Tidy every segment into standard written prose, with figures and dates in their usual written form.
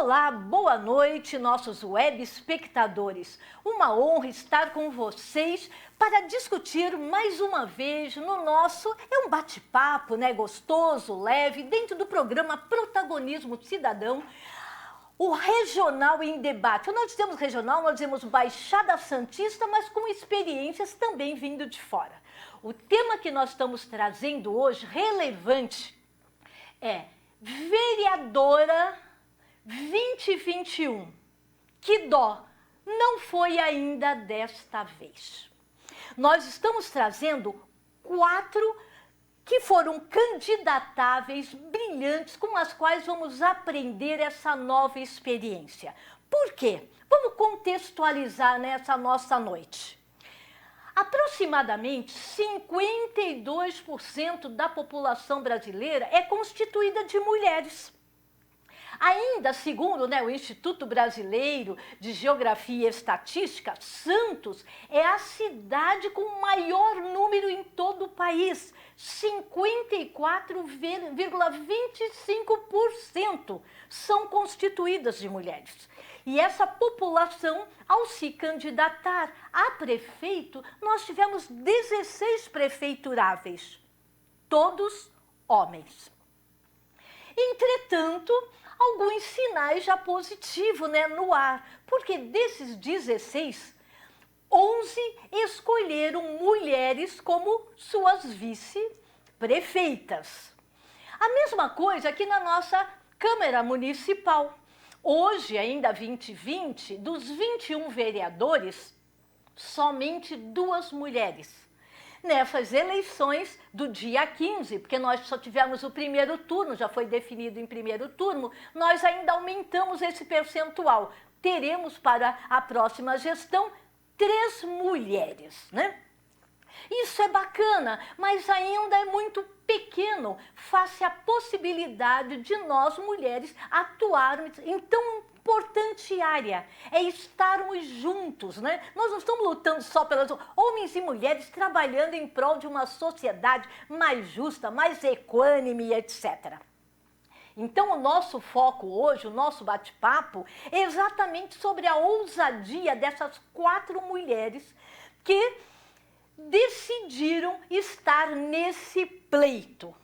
Olá, boa noite, nossos web espectadores. Uma honra estar com vocês para discutir mais uma vez no nosso, um bate-papo, né, gostoso, leve, dentro do programa Protagonismo Cidadão, o Regional em Debate. Nós dizemos regional, nós dizemos Baixada Santista, mas com experiências também vindo de fora. O tema que nós estamos trazendo hoje, relevante, é Vereadora 2021. Que dó, não foi ainda desta vez. Nós estamos trazendo 4 que foram candidatáveis, brilhantes, com as quais vamos aprender essa nova experiência. Por quê? Vamos contextualizar nessa nossa noite. Aproximadamente 52% da população brasileira é constituída de mulheres. Ainda, segundo o Instituto Brasileiro de Geografia e Estatística, Santos é a cidade com o maior número em todo o país. 54,25% são constituídas de mulheres. E essa população, ao se candidatar a prefeito, nós tivemos 16 prefeituráveis, todos homens. Entretanto, alguns sinais já positivos, no ar, porque desses 16, 11 escolheram mulheres como suas vice-prefeitas. A mesma coisa aqui na nossa Câmara Municipal. Hoje, ainda 2020, dos 21 vereadores, somente 2 mulheres. Nessas eleições do dia 15, porque nós só tivemos o primeiro turno, já foi definido em primeiro turno, nós ainda aumentamos esse percentual. Teremos para a próxima gestão 3 mulheres, Isso é bacana, mas ainda é muito pequeno face à possibilidade de nós, mulheres, atuarmos em tão importante área, é estarmos juntos, Nós não estamos lutando só pelas homens e mulheres trabalhando em prol de uma sociedade mais justa, mais equânime, etc. Então, o nosso foco hoje, o nosso bate-papo, é exatamente sobre a ousadia dessas 4 mulheres que decidiram estar nesse pleito.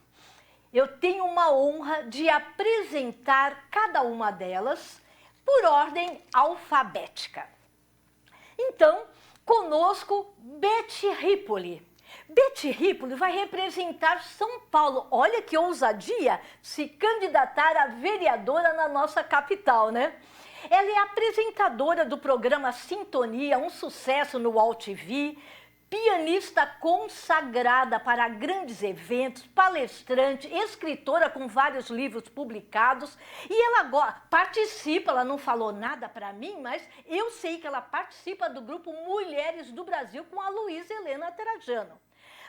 Eu tenho uma honra de apresentar cada uma delas por ordem alfabética. Então, conosco, Beth Ripoli. Beth Ripoli vai representar São Paulo. Olha que ousadia se candidatar a vereadora na nossa capital, Ela é apresentadora do programa Sintonia, um sucesso no UOL TV, pianista consagrada para grandes eventos, palestrante, escritora com vários livros publicados, e ela agora participa, ela não falou nada para mim, mas eu sei que ela participa do grupo Mulheres do Brasil com a Luísa Helena Trajano.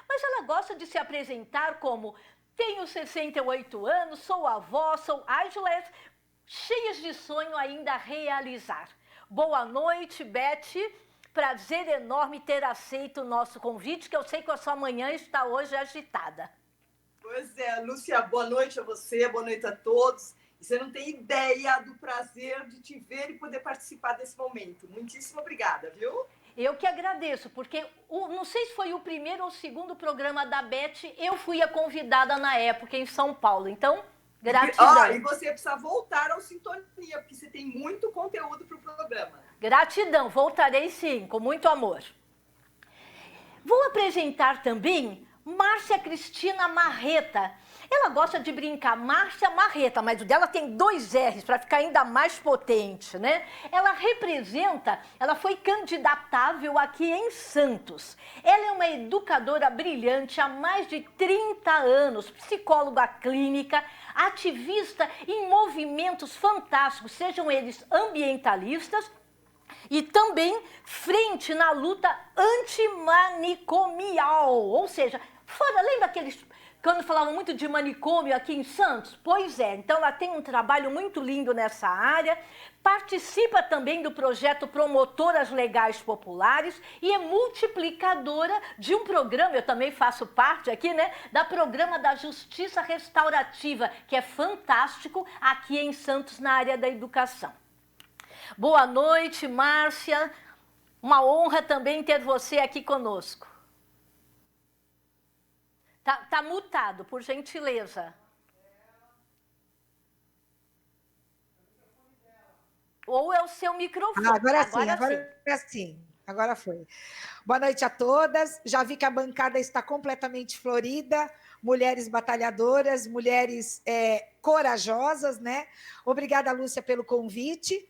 Mas ela gosta de se apresentar como: tenho 68 anos, sou avó, sou ágil, cheias de sonho ainda a realizar. Boa noite, Beth. Prazer enorme ter aceito o nosso convite, que eu sei que a sua manhã está hoje agitada. Pois é, Lúcia, boa noite a você, boa noite a todos. E você não tem ideia do prazer de te ver e poder participar desse momento. Muitíssimo obrigada, viu? Eu que agradeço, porque não sei se foi o primeiro ou o segundo programa da Beth, eu fui a convidada na época em São Paulo, então, gratidão. E você precisa voltar ao Sintonia, porque você tem muito conteúdo para o programa. Gratidão, voltarei sim, com muito amor. Vou apresentar também Márcia Cristina Marreta. Ela gosta de brincar, Márcia Marreta, mas o dela tem 2 R's para ficar ainda mais potente, Ela foi candidatável aqui em Santos. Ela é uma educadora brilhante há mais de 30 anos, psicóloga clínica, ativista em movimentos fantásticos, sejam eles ambientalistas, e também frente na luta antimanicomial, ou seja, lembra aqueles quando falavam muito de manicômio aqui em Santos? Pois é, então ela tem um trabalho muito lindo nessa área, participa também do projeto Promotoras Legais Populares e é multiplicadora de um programa, eu também faço parte aqui, né, da programa da Justiça Restaurativa, que é fantástico aqui em Santos na área da educação. Boa noite, Márcia. Uma honra também ter você aqui conosco. Tá mutado, por gentileza. Ou é o seu microfone. Agora sim. Agora foi. Boa noite a todas. Já vi que a bancada está completamente florida. Mulheres batalhadoras, mulheres corajosas, né? Obrigada, Lúcia, pelo convite.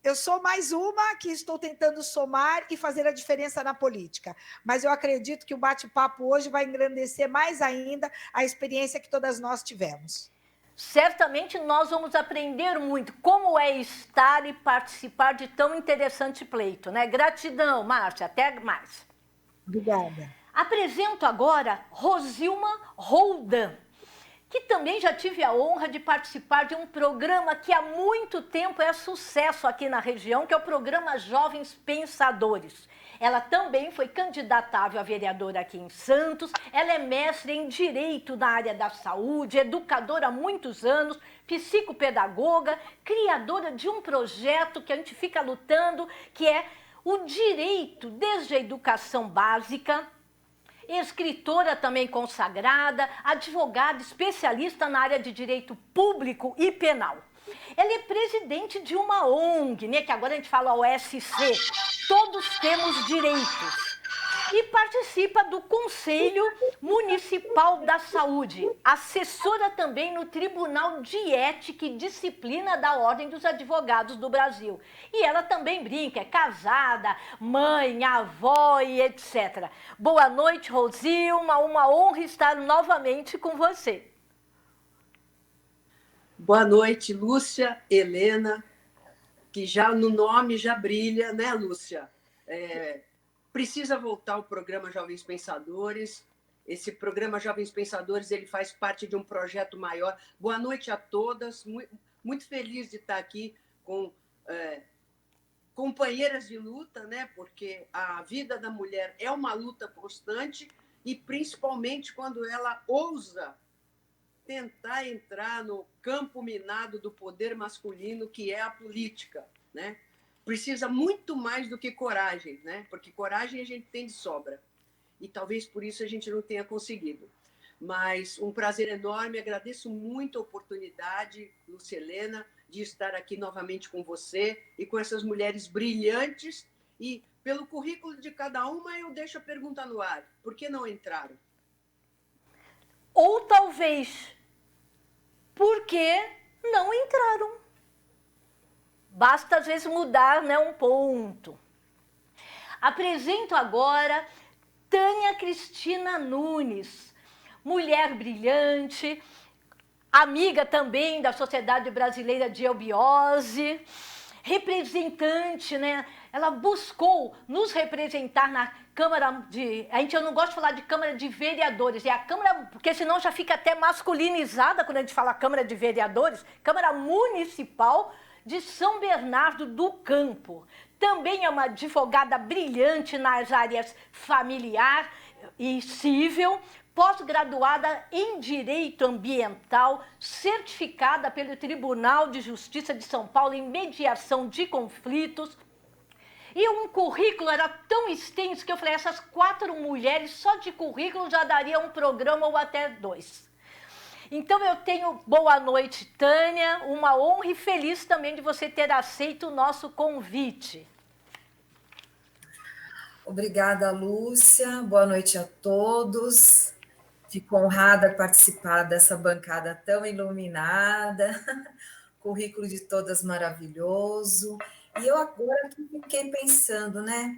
Eu sou mais uma que estou tentando somar e fazer a diferença na política, mas eu acredito que o bate-papo hoje vai engrandecer mais ainda a experiência que todas nós tivemos. Certamente nós vamos aprender muito como é estar e participar de tão interessante pleito, né? Gratidão, Márcia, até mais. Obrigada. Apresento agora Rosilma Roldan, que também já tive a honra de participar de um programa que há muito tempo é sucesso aqui na região, que é o programa Jovens Pensadores. Ela também foi candidatável a vereadora aqui em Santos, ela é mestre em Direito na área da saúde, educadora há muitos anos, psicopedagoga, criadora de um projeto que a gente fica lutando, que é o direito desde a educação básica, escritora também consagrada, advogada especialista na área de direito público e penal. Ela é presidente de uma ONG, né, que agora a gente fala OSC, Todos Temos Direitos, e participa do Conselho Municipal da Saúde, assessora também no Tribunal de Ética e Disciplina da Ordem dos Advogados do Brasil. E ela também brinca, é casada, mãe, avó e etc. Boa noite, Rosilma, uma honra estar novamente com você. Boa noite, Lúcia, Helena, que já no nome já brilha, né, Lúcia? Precisa voltar ao programa Jovens Pensadores. Esse programa Jovens Pensadores ele faz parte de um projeto maior. Boa noite a todas. Muito feliz de estar aqui com companheiras de luta, né? Porque a vida da mulher é uma luta constante e principalmente quando ela ousa tentar entrar no campo minado do poder masculino, que é a política, né? Precisa muito mais do que coragem, né? Porque coragem a gente tem de sobra. E talvez por isso a gente não tenha conseguido. Mas um prazer enorme, agradeço muito a oportunidade, Lúcia Helena, de estar aqui novamente com você e com essas mulheres brilhantes. E pelo currículo de cada uma, eu deixo a pergunta no ar. Por que não entraram? Ou talvez porque não entraram. Basta, às vezes, mudar, né, um ponto. Apresento agora Tânia Cristina Nunes, mulher brilhante, amiga também da Sociedade Brasileira de Eubiose, representante, né? Ela buscou nos representar na Câmara de... eu não gosto de falar de Câmara de Vereadores, é a Câmara, porque senão já fica até masculinizada quando a gente fala Câmara de Vereadores, Câmara Municipal de São Bernardo do Campo. Também é uma advogada brilhante nas áreas familiar e civil, pós-graduada em Direito Ambiental, certificada pelo Tribunal de Justiça de São Paulo em Mediação de Conflitos. E um currículo era tão extenso que eu falei, essas 4 mulheres só de currículo já daria um programa ou até 2. Então eu tenho boa noite, Tânia, uma honra e feliz também de você ter aceito o nosso convite. Obrigada, Lúcia. Boa noite a todos. Fico honrada de participar dessa bancada tão iluminada. Currículo de todas maravilhoso. E eu agora fiquei pensando, né?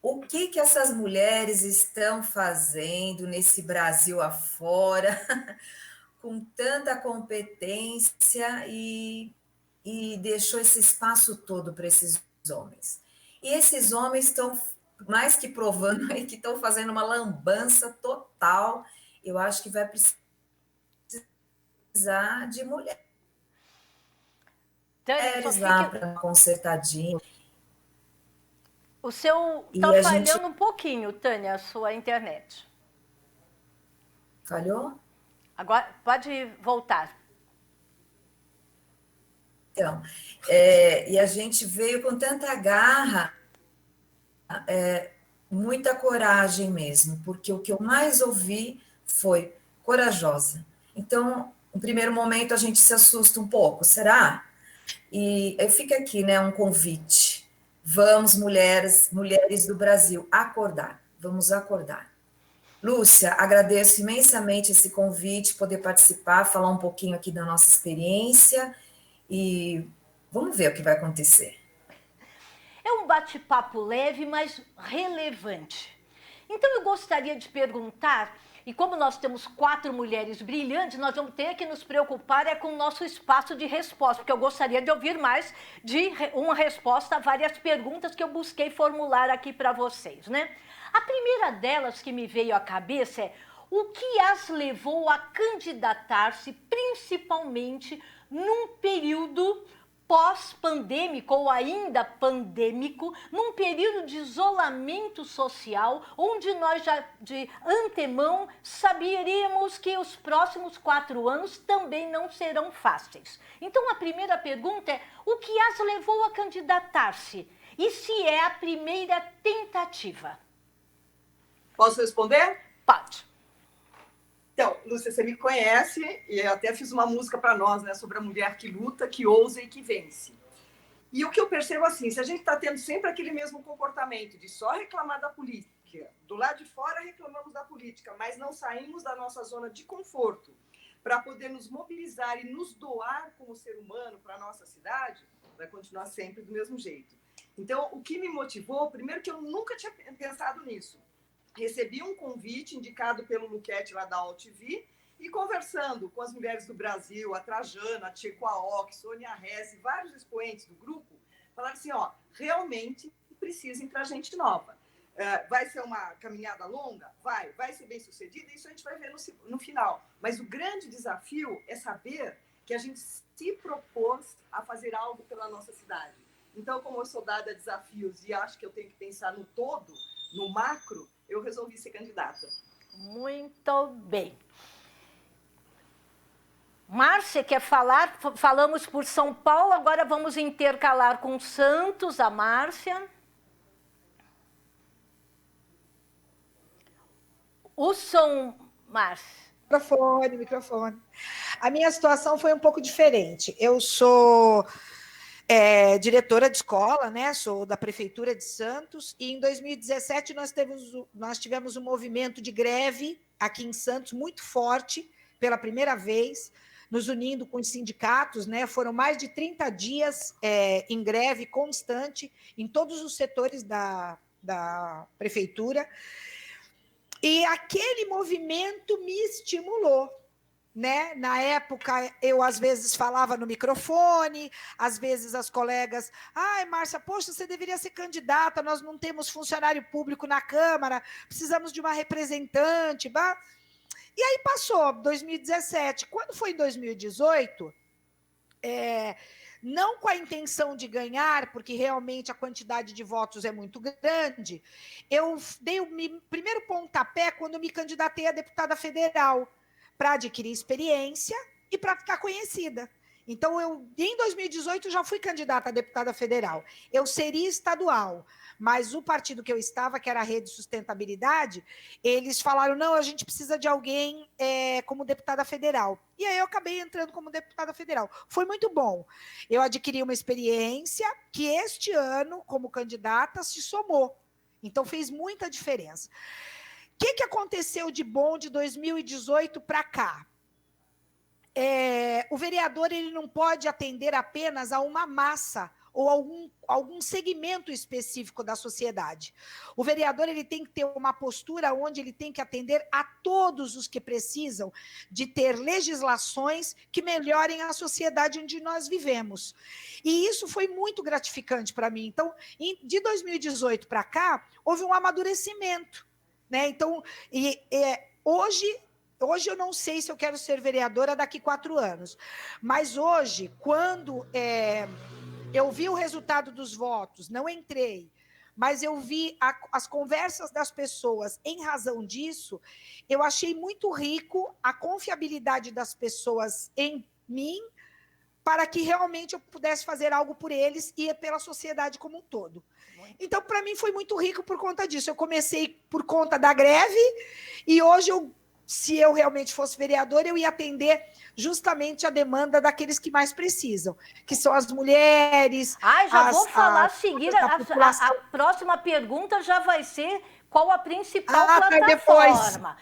O que essas mulheres estão fazendo nesse Brasil afora, com tanta competência e deixou esse espaço todo para esses homens. E esses homens estão mais que provando aí que estão fazendo uma lambança total. Eu acho que vai precisar de mulheres lá para consertadinho. O seu está falhando um pouquinho, Tânia, a sua internet. Falhou? Agora pode voltar. Então, e a gente veio com tanta garra, muita coragem mesmo, porque o que eu mais ouvi foi corajosa. Então, no primeiro momento, a gente se assusta um pouco, será? E fica aqui, né, um convite. Vamos, mulheres do Brasil, acordar. Vamos acordar. Lúcia, agradeço imensamente esse convite, poder participar, falar um pouquinho aqui da nossa experiência e vamos ver o que vai acontecer. É um bate-papo leve, mas relevante. Então eu gostaria de perguntar, e como nós temos 4 mulheres brilhantes, nós vamos ter que nos preocupar com o nosso espaço de resposta, porque eu gostaria de ouvir mais de uma resposta a várias perguntas que eu busquei formular aqui para vocês, né? A primeira delas que me veio à cabeça é: o que as levou a candidatar-se, principalmente num período pós-pandêmico ou ainda pandêmico, num período de isolamento social, onde nós já de antemão saberíamos que os próximos 4 anos também não serão fáceis. Então a primeira pergunta é: o que as levou a candidatar-se? E se é a primeira tentativa? Posso responder? Pode. Então, Lúcia, você me conhece e eu até fiz uma música para nós, né, sobre a mulher que luta, que ousa e que vence. E o que eu percebo assim, se a gente está tendo sempre aquele mesmo comportamento de só reclamar da política, do lado de fora reclamamos da política, mas não saímos da nossa zona de conforto para poder nos mobilizar e nos doar como ser humano para a nossa cidade, vai continuar sempre do mesmo jeito. Então, o que me motivou, primeiro que eu nunca tinha pensado nisso. Recebi um convite indicado pelo Luquete lá da AltV e conversando com as mulheres do Brasil, a Trajana, a Tia Quaoc, Sônia Rez, vários expoentes do grupo, falaram assim, ó, realmente precisa entrar gente nova. Vai ser uma caminhada longa? Vai ser bem sucedida? Isso a gente vai ver no final. Mas o grande desafio é saber que a gente se propôs a fazer algo pela nossa cidade. Então, como eu sou dada a desafios e acho que eu tenho que pensar no todo, no macro, eu resolvi ser candidata. Muito bem. Márcia, quer falar? Falamos por São Paulo, agora vamos intercalar com Santos, a Márcia. O som, Márcia. Microfone. A minha situação foi um pouco diferente. Eu sou diretora de escola, né? Sou da Prefeitura de Santos, e em 2017 nós tivemos um movimento de greve aqui em Santos muito forte, pela primeira vez, nos unindo com os sindicatos, né? Foram mais de 30 dias em greve constante em todos os setores da Prefeitura, e aquele movimento me estimulou. Né? Na época, eu às vezes falava no microfone, às vezes as colegas, Márcia, poxa, você deveria ser candidata, nós não temos funcionário público na Câmara, precisamos de uma representante. Bah. E aí passou 2017. Quando foi em 2018, não com a intenção de ganhar, porque realmente a quantidade de votos é muito grande, eu dei o primeiro pontapé quando me candidatei a deputada federal, para adquirir experiência e para ficar conhecida. Então, em 2018, já fui candidata a deputada federal. Eu seria estadual, mas o partido que eu estava, que era a Rede Sustentabilidade, eles falaram, não, a gente precisa de alguém como deputada federal. E aí eu acabei entrando como deputada federal. Foi muito bom. Eu adquiri uma experiência que este ano, como candidata, se somou. Então, fez muita diferença. O que aconteceu de bom de 2018 para cá? O vereador ele não pode atender apenas a uma massa ou algum segmento específico da sociedade. O vereador ele tem que ter uma postura onde ele tem que atender a todos os que precisam de ter legislações que melhorem a sociedade onde nós vivemos. E isso foi muito gratificante para mim. Então, de 2018 para cá, houve um amadurecimento, né? Então, hoje eu não sei se eu quero ser vereadora daqui 4 anos, mas hoje, quando eu vi o resultado dos votos, não entrei, mas eu vi as conversas das pessoas em razão disso, eu achei muito rico a confiabilidade das pessoas em mim, para que realmente eu pudesse fazer algo por eles e pela sociedade como um todo. Então, para mim, foi muito rico por conta disso. Eu comecei por conta da greve e hoje, se eu realmente fosse vereadora, eu ia atender justamente a demanda daqueles que mais precisam, que são as mulheres. Já vou falar a seguir. A próxima pergunta já vai ser qual a principal plataforma.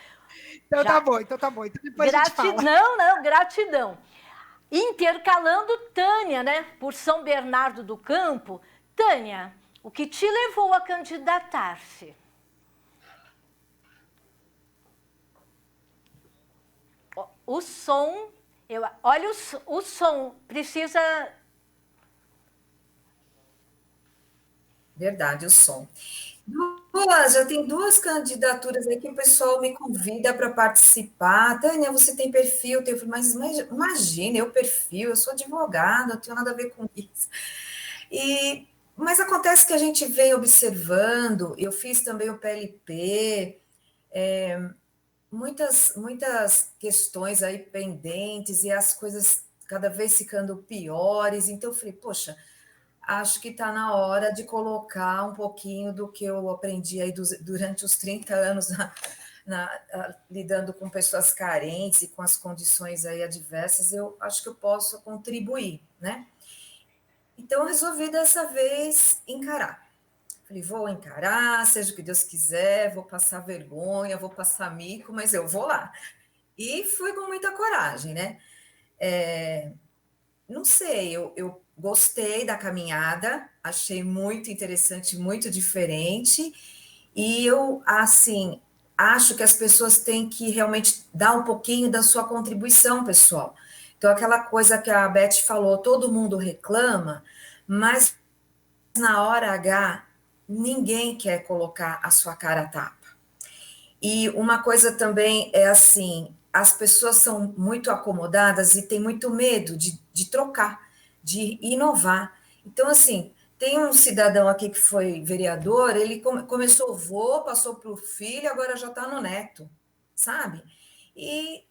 Então tá bom. Então depois a gente fala. Não, gratidão. Intercalando Tânia, né, por São Bernardo do Campo. Tânia, o que te levou a candidatar-se? O som, olha o som, precisa... Verdade, o som. Já tem 2 candidaturas aí que o pessoal me convida para participar. Tânia, você tem perfil? Eu falei, mas imagina, eu sou advogada, não tenho nada a ver com isso. Mas acontece que a gente vem observando, eu fiz também o PLP, muitas questões aí pendentes e as coisas cada vez ficando piores. Então, eu falei, poxa, acho que está na hora de colocar um pouquinho do que eu aprendi aí durante os 30 anos lidando com pessoas carentes e com as condições aí adversas. Eu acho que eu posso contribuir, né? Então, eu resolvi dessa vez encarar. Falei, vou encarar, seja o que Deus quiser, vou passar vergonha, vou passar mico, mas eu vou lá. E fui com muita coragem, né? Não sei, eu gostei da caminhada, achei muito interessante, muito diferente, e eu, assim, acho que as pessoas têm que realmente dar um pouquinho da sua contribuição, pessoal. Então, aquela coisa que a Beth falou, todo mundo reclama, mas na hora H, ninguém quer colocar a sua cara a tapa. E uma coisa também é assim, as pessoas são muito acomodadas e têm muito medo de trocar, de inovar. Então, assim, tem um cidadão aqui que foi vereador, ele começou o vô, passou para o filho, agora já está no neto, sabe? E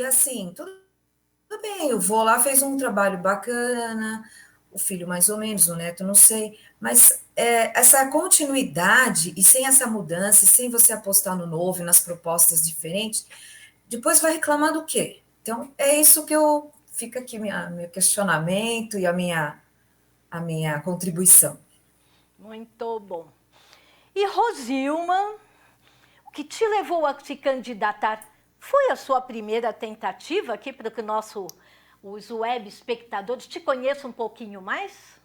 assim, tudo bem, o vô lá fez um trabalho bacana, o filho mais ou menos, o neto não sei, mas essa continuidade e sem essa mudança, e sem você apostar no novo e nas propostas diferentes, depois vai reclamar do quê? Então, é isso que fica aqui meu questionamento e a minha contribuição. Muito bom. E Rosilma, o que te levou a se candidatar? Foi a sua primeira tentativa aqui para que os web espectadores te conheçam um pouquinho mais?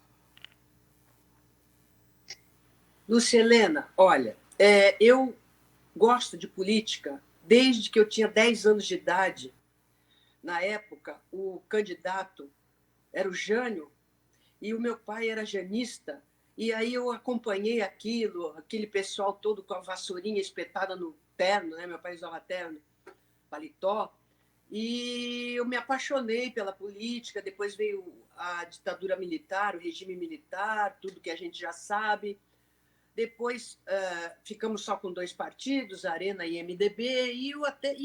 Lúcia Helena, olha, eu gosto de política desde que eu tinha 10 anos de idade. Na época, o candidato era o Jânio e o meu pai era janista. E aí eu acompanhei aquele pessoal todo com a vassourinha espetada no terno, né? Meu pai usava terno, paletó. E eu me apaixonei pela política. Depois veio a ditadura militar, o regime militar, tudo que a gente já sabe. Depois ficamos só com 2 partidos, Arena e MDB, e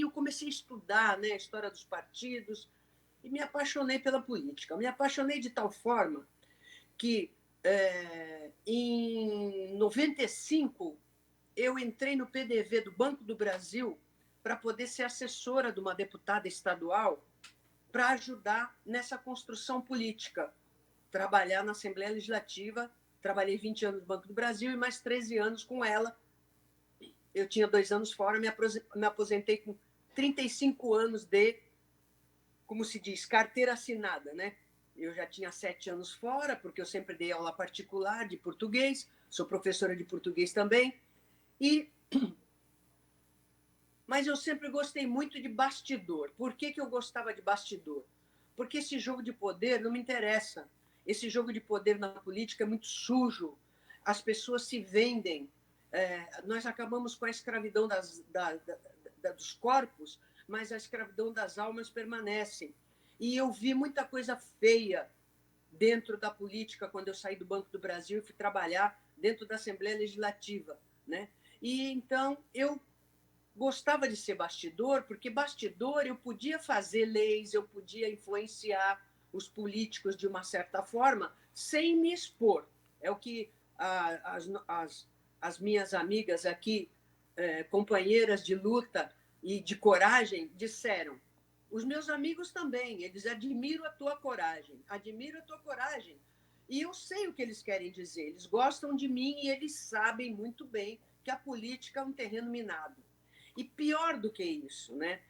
eu comecei a estudar, né, a história dos partidos e me apaixonei pela política. Me apaixonei de tal forma que, em 95, eu entrei no PDV do Banco do Brasil para poder ser assessora de uma deputada estadual para ajudar nessa construção política, trabalhar na Assembleia Legislativa. Trabalhei 20 anos no Banco do Brasil e mais 13 anos com ela. Eu tinha 2 anos fora, me aposentei com 35 anos de, como se diz, carteira assinada, né? eu já tinha 7 anos fora, porque eu sempre dei aula particular de português, sou professora de português também, mas eu sempre gostei muito de bastidor. Por que eu gostava de bastidor? Porque esse jogo de poder não me interessa. Esse jogo de poder na política é muito sujo. As pessoas se vendem. Nós acabamos com a escravidão dos corpos, mas a escravidão das almas permanece. E eu vi muita coisa feia dentro da política quando eu saí do Banco do Brasil e fui trabalhar dentro da Assembleia Legislativa, né? E então eu gostava de ser bastidor, porque bastidor eu podia fazer leis, eu podia influenciar os políticos de uma certa forma, sem me expor. É o que as minhas amigas aqui, companheiras de luta e de coragem, disseram. Os meus amigos também, eles admiram a tua coragem, admiram a tua coragem. E eu sei o que eles querem dizer, eles gostam de mim e eles sabem muito bem que a política é um terreno minado. E pior do que isso, né?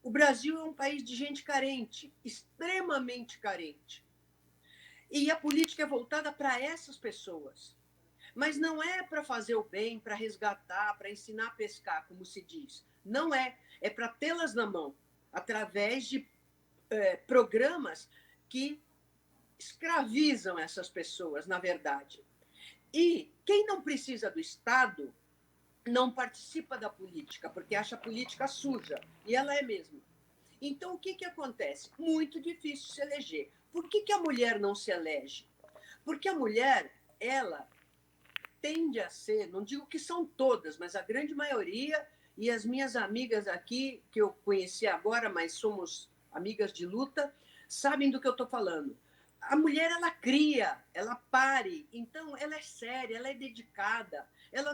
O Brasil é um país de gente carente, extremamente carente. E a política é voltada para essas pessoas. Mas não é para fazer o bem, para resgatar, para ensinar a pescar, como se diz. Não é. É para tê-las na mão, através de programas que escravizam essas pessoas, na verdade. E quem não precisa do Estado não participa da política, porque acha a política suja. E ela é mesmo. Então, o que acontece? Muito difícil se eleger. Por que a mulher não se elege? Porque a mulher, ela tende a ser, não digo que são todas, mas a grande maioria, e as minhas amigas aqui, que eu conheci agora, mas somos amigas de luta, sabem do que eu estou falando. A mulher, ela cria, ela pare, então ela é séria, ela é dedicada, ela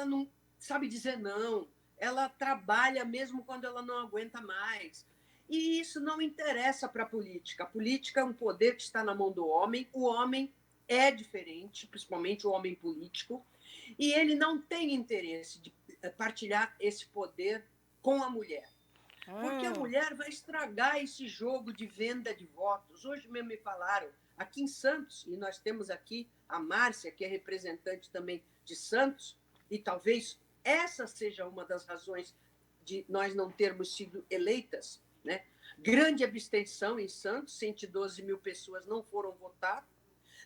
não sabe dizer não, ela trabalha mesmo quando ela não aguenta mais. E isso não interessa para a política. A política é um poder que está na mão do homem, o homem é diferente, principalmente o homem político, e ele não tem interesse de partilhar esse poder com a mulher. Porque a mulher vai estragar esse jogo de venda de votos. Hoje mesmo me falaram, aqui em Santos, e nós temos aqui a Márcia, que é representante também de Santos, e talvez essa seja uma das razões de nós não termos sido eleitas, né? Grande abstenção em Santos, 112 mil pessoas não foram votar.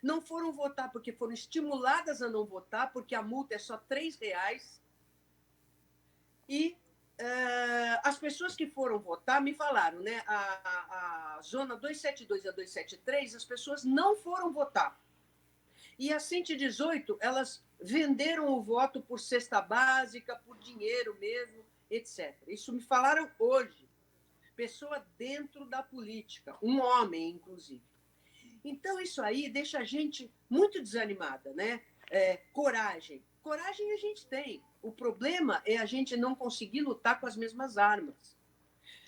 Não foram votar porque foram estimuladas a não votar, porque a multa é só R$3. E as pessoas que foram votar me falaram, né? A zona 272 e a 273, as pessoas não foram votar. E a 118, elas venderam o voto por cesta básica, por dinheiro mesmo, etc. Isso me falaram hoje. Pessoa dentro da política, um homem, inclusive. Então, isso aí deixa a gente muito desanimada, né? Coragem. Coragem a gente tem. O problema é a gente não conseguir lutar com as mesmas armas.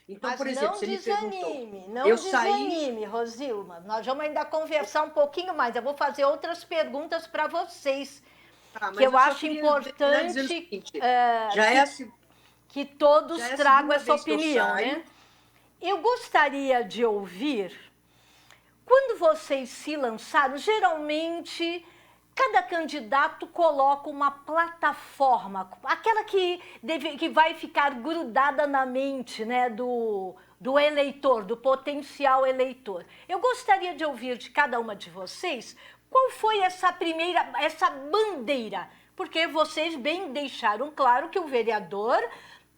Então, mas por exemplo, não você me perguntou... Não desanime, Rosilma. Nós vamos ainda conversar um pouquinho mais. Eu vou fazer outras perguntas para vocês, que eu acho importante que todos tragam essa opinião, né? Eu gostaria de ouvir, quando vocês se lançaram, geralmente cada candidato coloca uma plataforma, aquela que vai ficar grudada na mente, né, do eleitor, do potencial eleitor. Eu gostaria de ouvir de cada uma de vocês qual foi essa bandeira, porque vocês bem deixaram claro que o vereador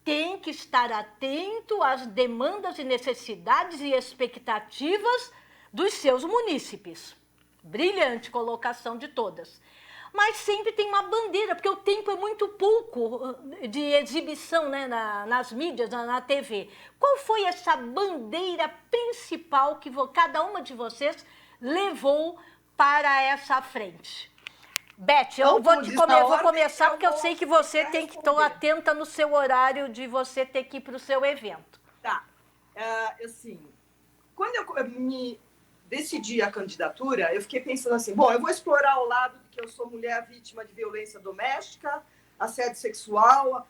tem que estar atento às demandas e necessidades e expectativas dos seus munícipes. Brilhante colocação de todas. Mas sempre tem uma bandeira, porque o tempo é muito pouco de exibição, né, nas mídias, na TV. Qual foi essa bandeira principal que cada uma de vocês levou para essa frente? Beth, eu vou começar porque eu sei que você tem que estar atenta no seu horário de você ter que ir para o seu evento. Tá. Assim, quando eu me decidi a candidatura, eu fiquei pensando assim, bom, eu vou explorar o lado de que eu sou mulher vítima de violência doméstica, assédio sexual,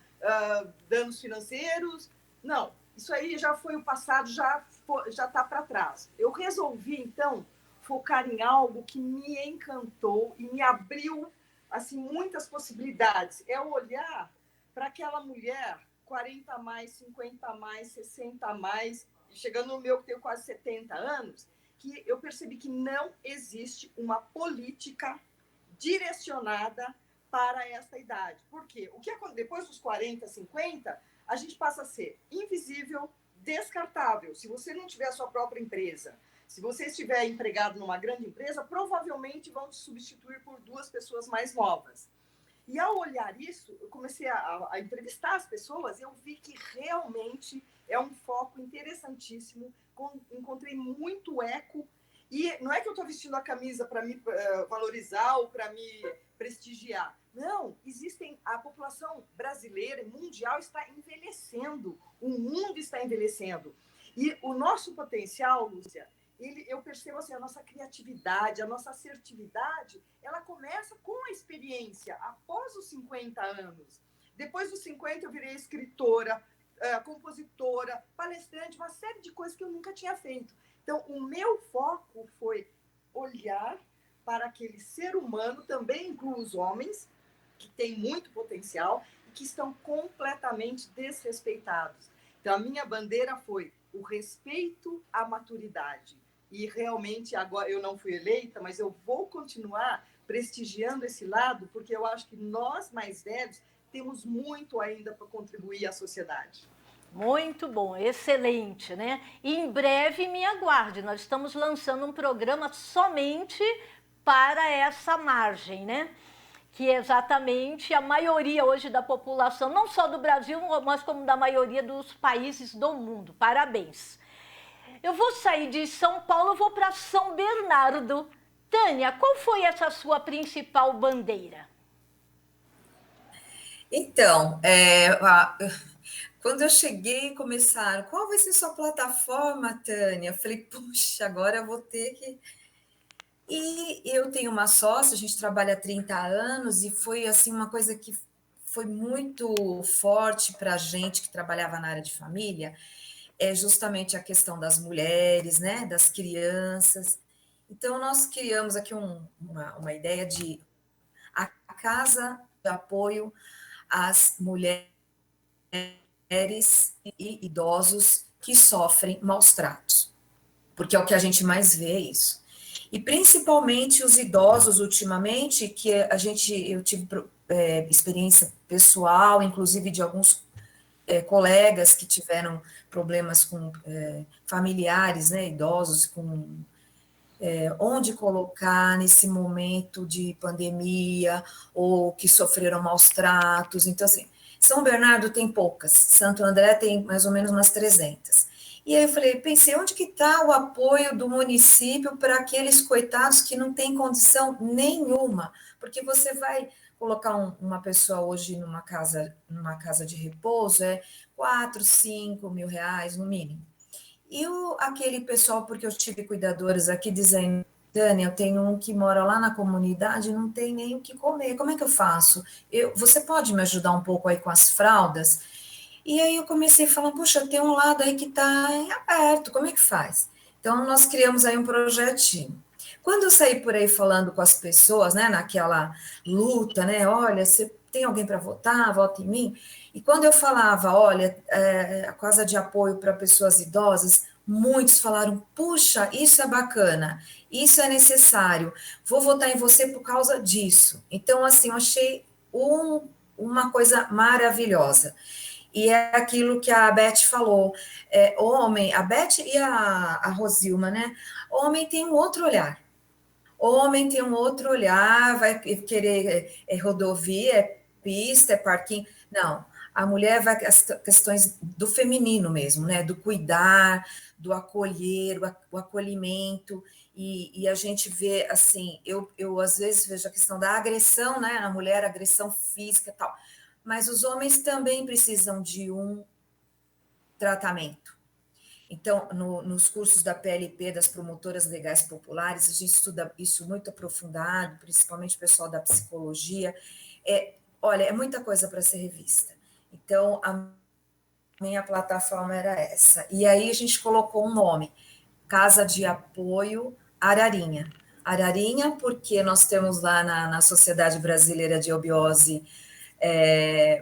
danos financeiros. Não, isso aí já foi o passado, já está para trás. Eu resolvi, então, focar em algo que me encantou e me abriu assim, muitas possibilidades. É olhar para aquela mulher 40 a mais, 50 a mais, 60 a mais, chegando no meu, que tenho quase 70 anos, que eu percebi que não existe uma política direcionada para esta idade. Por quê? O que depois dos 40, 50, a gente passa a ser invisível, descartável. Se você não tiver a sua própria empresa, se você estiver empregado numa grande empresa, provavelmente vão te substituir por 2 pessoas mais novas. E ao olhar isso, eu comecei a entrevistar as pessoas e eu vi que realmente é um foco interessantíssimo. Encontrei muito eco. E não é que eu estou vestindo a camisa para me valorizar ou para me prestigiar. Não, a população brasileira e mundial está envelhecendo. O mundo está envelhecendo. E o nosso potencial, Lúcia, eu percebo assim, a nossa criatividade, a nossa assertividade, ela começa com a experiência, após os 50 anos. Depois dos 50, eu virei escritora, compositora, palestrante, uma série de coisas que eu nunca tinha feito. Então, o meu foco foi olhar para aquele ser humano, também inclui os homens, que têm muito potencial e que estão completamente desrespeitados. Então, a minha bandeira foi o respeito à maturidade. E realmente, agora eu não fui eleita, mas eu vou continuar prestigiando esse lado, porque eu acho que nós, mais velhos, temos muito ainda para contribuir à sociedade. Muito bom, excelente, né? E em breve me aguarde, nós estamos lançando um programa somente para essa margem, né? Que é exatamente a maioria hoje da população, não só do Brasil, mas como da maioria dos países do mundo. Parabéns. Eu vou sair de São Paulo, vou para São Bernardo. Tânia, qual foi essa sua principal bandeira? Então, quando eu cheguei e começaram, qual vai ser sua plataforma, Tânia? Eu falei, puxa, agora eu vou ter que... E eu tenho uma sócia, a gente trabalha há 30 anos, e foi assim uma coisa que foi muito forte para a gente que trabalhava na área de família, é justamente a questão das mulheres, né, das crianças. Então, nós criamos aqui uma ideia de a casa de apoio às mulheres e idosos que sofrem maus tratos, porque é o que a gente mais vê isso. E principalmente os idosos ultimamente, que eu tive experiência pessoal, inclusive de alguns colegas que tiveram problemas com familiares, né, idosos, com onde colocar nesse momento de pandemia, ou que sofreram maus tratos. Então, assim, São Bernardo tem poucas, Santo André tem mais ou menos umas 300. E aí eu pensei, onde que está o apoio do município para aqueles coitados que não têm condição nenhuma? Porque você vai colocar uma pessoa hoje numa casa de repouso, 4, 5 mil reais no mínimo. E aquele pessoal, porque eu tive cuidadoras aqui dizendo, Dani, eu tenho um que mora lá na comunidade, não tem nem o que comer, como é que eu faço? Você pode me ajudar um pouco aí com as fraldas? E aí eu comecei a falar, puxa, tem um lado aí que está em aberto, como é que faz? Então, nós criamos aí um projetinho. Quando eu saí por aí falando com as pessoas, né, naquela luta, né, olha, você tem alguém para votar, vota em mim. E quando eu falava, olha, a casa de apoio para pessoas idosas, muitos falaram, puxa, isso é bacana, isso é necessário, vou votar em você por causa disso. Então, assim, eu achei uma coisa maravilhosa. E é aquilo que a Beth falou, homem, a Beth e a Rosilma, né? Homem tem um outro olhar. Homem tem um outro olhar, vai querer rodovia, pista, parquinho. Não, a mulher vai as questões do feminino mesmo, né? Do cuidar, do acolher, o acolhimento. E a gente vê, assim, eu às vezes vejo a questão da agressão, né? Na mulher, agressão física e tal. Mas os homens também precisam de um tratamento. Então, nos cursos da PLP, das promotoras legais populares, a gente estuda isso muito aprofundado, principalmente o pessoal da psicologia. Olha, é muita coisa para ser revista. Então, Minha plataforma era essa. E aí a gente colocou um nome, Casa de Apoio Ararinha. Ararinha, porque nós temos lá na Sociedade Brasileira de Obiose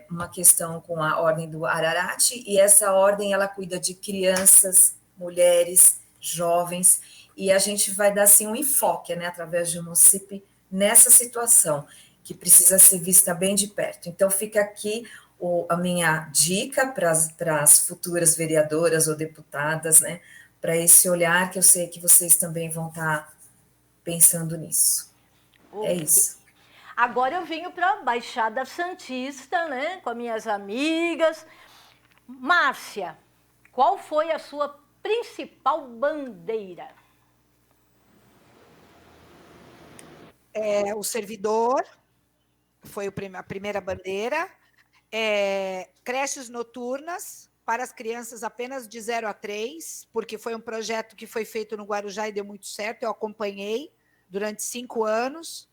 uma questão com a ordem do Ararate, e essa ordem ela cuida de crianças, mulheres, jovens, e a gente vai dar assim um enfoque, né, através de um município nessa situação, que precisa ser vista bem de perto. Então fica aqui a minha dica para as futuras vereadoras ou deputadas, né, para esse olhar que eu sei que vocês também vão estar pensando nisso. É isso. Agora eu venho para a Baixada Santista, né, com as minhas amigas. Márcia, qual foi a sua principal bandeira? O servidor foi a primeira bandeira. Creches noturnas para as crianças apenas de 0 a 3, porque foi um projeto que foi feito no Guarujá e deu muito certo, eu acompanhei durante 5 anos.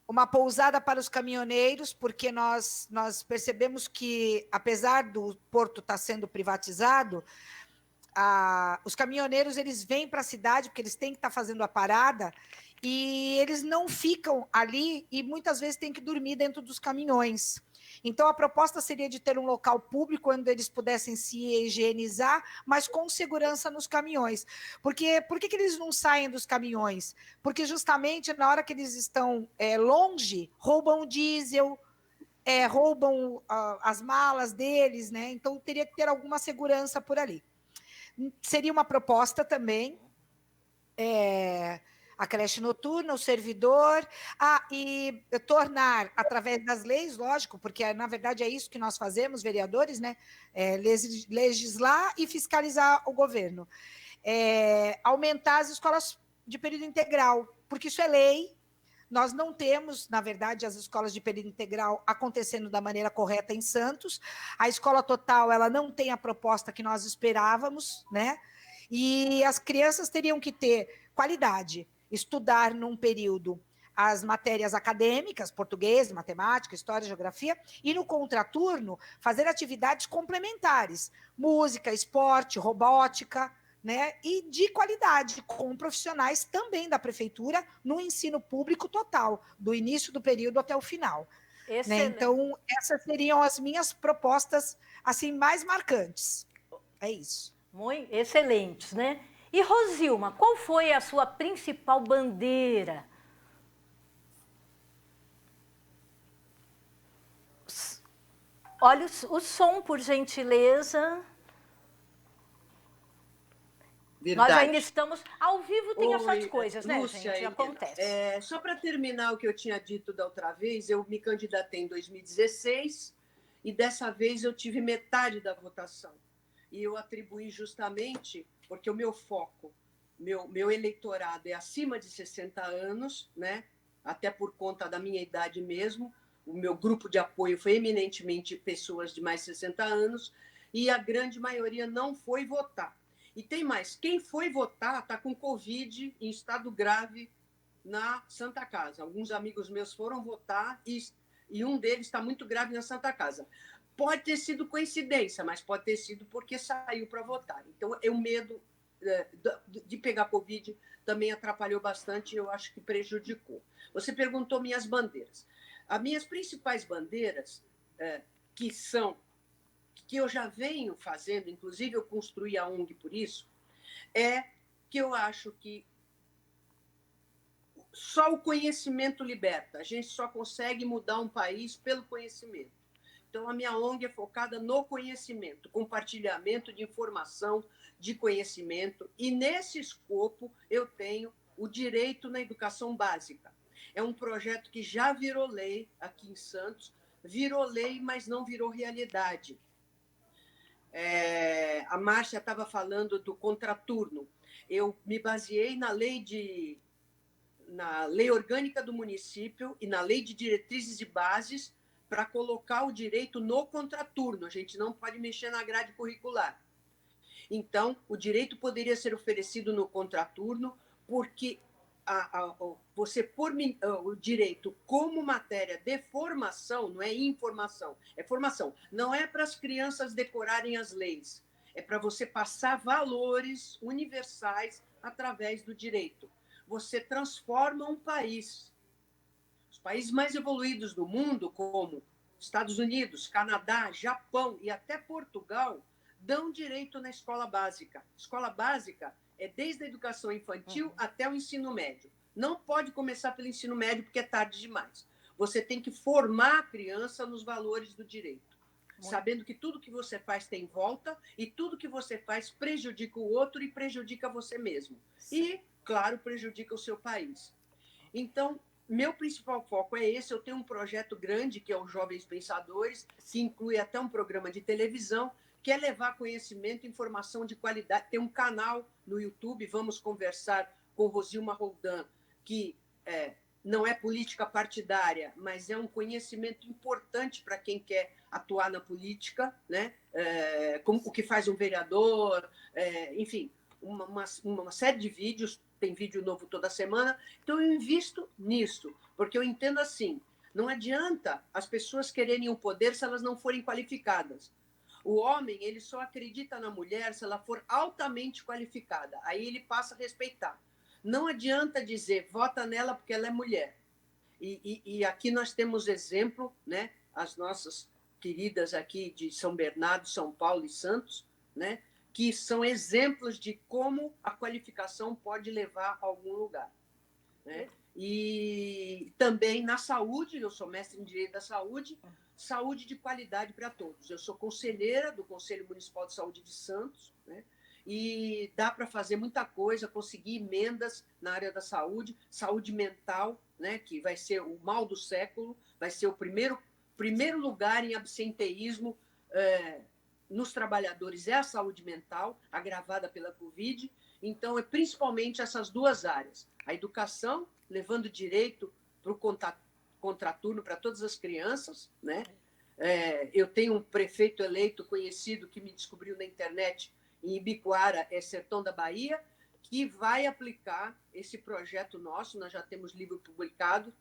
Uma pousada para os caminhoneiros, porque nós percebemos que, apesar do porto estar sendo privatizado, os caminhoneiros eles vêm para a cidade, porque eles têm que estar fazendo a parada, e eles não ficam ali e muitas vezes têm que dormir dentro dos caminhões. Então, a proposta seria de ter um local público onde eles pudessem se higienizar, mas com segurança nos caminhões. Porque por que eles não saem dos caminhões? Porque justamente na hora que eles estão longe, roubam diesel, roubam as malas deles, né? Então, teria que ter alguma segurança por ali. Seria uma proposta também, a creche noturna, o servidor, e tornar, através das leis, lógico, porque, na verdade, é isso que nós fazemos, vereadores, né? Legislar e fiscalizar o governo. Aumentar as escolas de período integral, porque isso é lei. Nós não temos, na verdade, as escolas de período integral acontecendo da maneira correta em Santos. A escola total, ela não tem a proposta que nós esperávamos, né? E as crianças teriam que ter qualidade, estudar num período as matérias acadêmicas, português, matemática, história, geografia, e no contraturno fazer atividades complementares, música, esporte, robótica, né? E de qualidade, com profissionais também da prefeitura no ensino público total, do início do período até o final. Né? Então, essas seriam as minhas propostas assim mais marcantes. É isso. Muito excelentes, né? E Rosilma, qual foi a sua principal bandeira? Olha o som, por gentileza. Verdade. Nós ainda estamos ao vivo, tem essas coisas, né, Lúcia, gente? Acontece. Só para terminar o que eu tinha dito da outra vez, eu me candidatei em 2016 e dessa vez eu tive metade da votação. E eu atribuí justamente porque o meu foco, meu eleitorado é acima de 60 anos, né? Até por conta da minha idade mesmo. O meu grupo de apoio foi eminentemente pessoas de mais de 60 anos e a grande maioria não foi votar. E tem mais, quem foi votar está com Covid em estado grave na Santa Casa. Alguns amigos meus foram votar e um deles está muito grave na Santa Casa. Pode ter sido coincidência, mas pode ter sido porque saiu para votar. Então, o medo de pegar Covid também atrapalhou bastante e eu acho que prejudicou. Você perguntou minhas bandeiras. As minhas principais bandeiras, que eu já venho fazendo, inclusive eu construí a ONG por isso, é que eu acho que só o conhecimento liberta. A gente só consegue mudar um país pelo conhecimento. Então, a minha ONG é focada no conhecimento, compartilhamento de informação, de conhecimento, e nesse escopo eu tenho o direito na educação básica. É um projeto que já virou lei aqui em Santos, virou lei, mas não virou realidade. A Márcia estava falando do contraturno. Eu me baseei na lei orgânica do município e na lei de diretrizes e bases para colocar o direito no contraturno. A gente não pode mexer na grade curricular. Então, o direito poderia ser oferecido no contraturno, porque você pôr o direito como matéria de formação, não é informação, é formação. Não é para as crianças decorarem as leis, é para você passar valores universais através do direito. Você transforma um país. Os países mais evoluídos do mundo, como Estados Unidos, Canadá, Japão e até Portugal, dão direito na escola básica. Escola básica é desde a educação infantil até o ensino médio. Não pode começar pelo ensino médio, porque é tarde demais. Você tem que formar a criança nos valores do direito, sabendo que tudo que você faz tem volta e tudo que você faz prejudica o outro e prejudica você mesmo. E, claro, prejudica o seu país. Então, meu principal foco é esse. Eu tenho um projeto grande, que é o Jovens Pensadores, que inclui até um programa de televisão, que é levar conhecimento e informação de qualidade. Tem um canal no YouTube, Vamos Conversar com Rosilma Roldan, que não é política partidária, mas é um conhecimento importante para quem quer atuar na política, né? Como o que faz um vereador, enfim, uma série de vídeos, tem vídeo novo toda semana. Então, eu invisto nisso, porque eu entendo assim, não adianta as pessoas quererem o poder se elas não forem qualificadas. O homem, ele só acredita na mulher se ela for altamente qualificada. Aí ele passa a respeitar. Não adianta dizer, vota nela porque ela é mulher. E aqui nós temos exemplo, né? As nossas queridas aqui de São Bernardo, São Paulo e Santos, né? Que são exemplos de como a qualificação pode levar a algum lugar, né? E também na saúde, eu sou mestre em Direito da Saúde, saúde de qualidade para todos. Eu sou conselheira do Conselho Municipal de Saúde de Santos, né? E dá para fazer muita coisa, conseguir emendas na área da saúde, saúde mental, né? Que vai ser o mal do século, vai ser o primeiro lugar em absenteísmo nos trabalhadores, é a saúde mental, agravada pela Covid. Então, é principalmente essas duas áreas. A educação, levando direito para o contraturno para todas as crianças, né? Eu tenho um prefeito eleito conhecido que me descobriu na internet, em Ibicoara, sertão da Bahia, que vai aplicar esse projeto nosso. Nós já temos livro publicado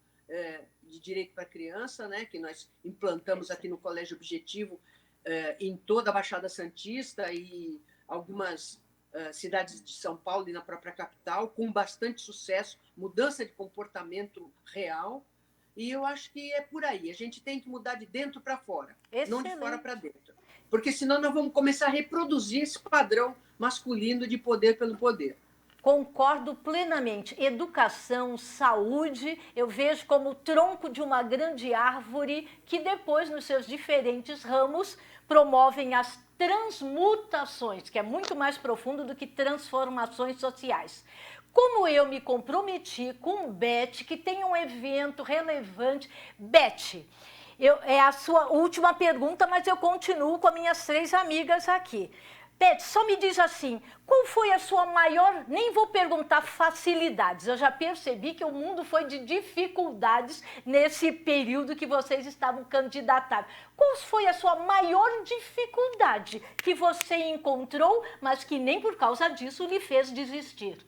de direito para a criança, né? Que nós implantamos aqui no Colégio Objetivo, em toda a Baixada Santista e algumas cidades de São Paulo e na própria capital, com bastante sucesso, mudança de comportamento real. E eu acho que é por aí. A gente tem que mudar de dentro para fora, não de fora para dentro. Porque senão nós vamos começar a reproduzir esse padrão masculino de poder pelo poder. Concordo plenamente. Educação, saúde, eu vejo como o tronco de uma grande árvore que depois, nos seus diferentes ramos, promovem as transmutações, que é muito mais profundo do que transformações sociais. Como eu me comprometi com Beth, que tem um evento relevante. Beth, é a sua última pergunta, mas eu continuo com as minhas 3 amigas aqui. Beth, só me diz assim, qual foi a sua maior, nem vou perguntar facilidades, eu já percebi que o mundo foi de dificuldades nesse período que vocês estavam candidatados. Qual foi a sua maior dificuldade que você encontrou, mas que nem por causa disso lhe fez desistir?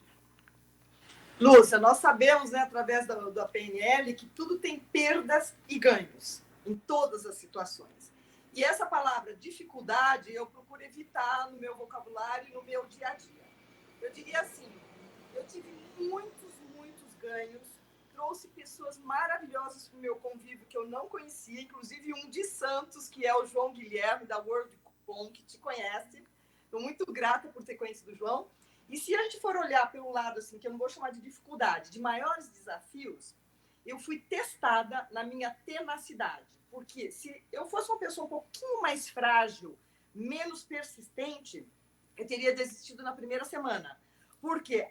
Lúcia, nós sabemos, né, através da PNL, que tudo tem perdas e ganhos, em todas as situações. E essa palavra dificuldade eu procuro evitar no meu vocabulário e no meu dia a dia. Eu diria assim, eu tive muitos ganhos, trouxe pessoas maravilhosas para o meu convívio que eu não conhecia, inclusive um de Santos, que é o João Guilherme, da WorldCom, que te conhece. Estou muito grata por ter conhecido o João. E se a gente for olhar pelo lado, assim, que eu não vou chamar de dificuldade, de maiores desafios, eu fui testada na minha tenacidade. Porque se eu fosse uma pessoa um pouquinho mais frágil, menos persistente, eu teria desistido na primeira semana. Porque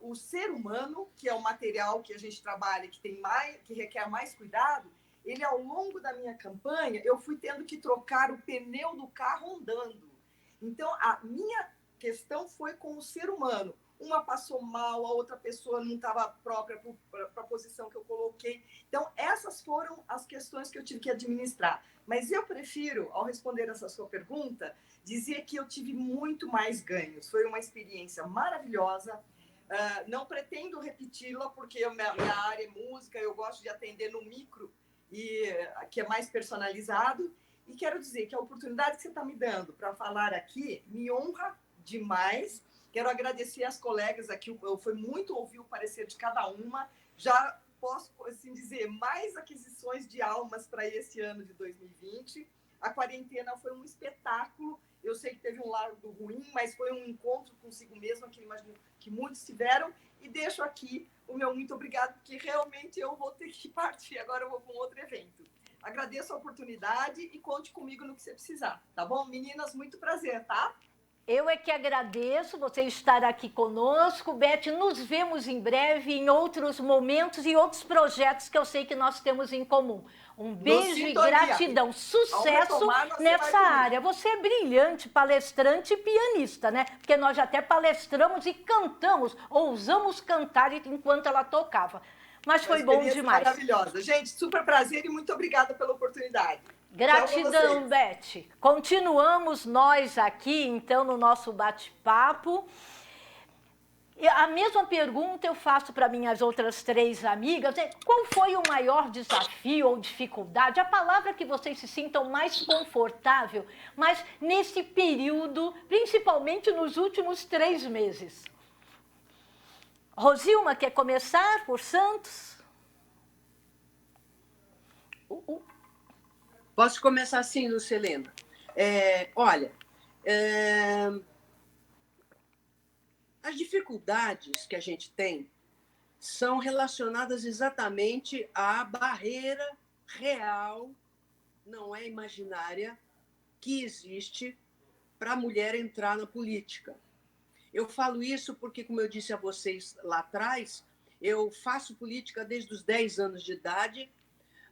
o ser humano, que é o material que a gente trabalha, que requer mais cuidado, ele, ao longo da minha campanha, eu fui tendo que trocar o pneu do carro andando. Então, a minha questão foi com o ser humano. Uma passou mal, a outra pessoa não estava própria para a posição que eu coloquei. Então, essas foram as questões que eu tive que administrar. Mas eu prefiro, ao responder essa sua pergunta, dizer que eu tive muito mais ganhos. Foi uma experiência maravilhosa. Não pretendo repeti-la, porque minha área é música, eu gosto de atender no micro, que é mais personalizado. E quero dizer que a oportunidade que você está me dando para falar aqui me honra demais. Quero agradecer às colegas aqui, foi muito ouvir o parecer de cada uma. Já posso assim dizer, mais aquisições de almas para esse ano de 2020. A quarentena foi um espetáculo. Eu sei que teve um lado ruim, mas foi um encontro consigo mesma, que imagino que muitos tiveram. E deixo aqui o meu muito obrigado, porque realmente eu vou ter que partir. Agora eu vou para um outro evento. Agradeço a oportunidade e conte comigo no que você precisar, tá bom? Meninas, muito prazer, tá? Eu é que agradeço você estar aqui conosco. Beth, nos vemos em breve em outros momentos e outros projetos que eu sei que nós temos em comum. Um beijo e gratidão. Sucesso nessa área. Você é brilhante, palestrante e pianista, né? Porque nós já até palestramos e cantamos, ousamos cantar enquanto ela tocava. Mas foi bom demais. Maravilhosa. Gente, super prazer e muito obrigada pela oportunidade. Gratidão, Beth. Continuamos nós aqui, então, no nosso bate-papo. A mesma pergunta eu faço para minhas outras 3 amigas. Qual foi o maior desafio ou dificuldade? A palavra que vocês se sintam mais confortável, mas nesse período, principalmente nos últimos 3 meses. Rosilma, quer começar por Santos? Posso começar assim, Lucelena? Olha, as dificuldades que a gente tem são relacionadas exatamente à barreira real, não é imaginária, que existe para a mulher entrar na política. Eu falo isso porque, como eu disse a vocês lá atrás, eu faço política desde os 10 anos de idade,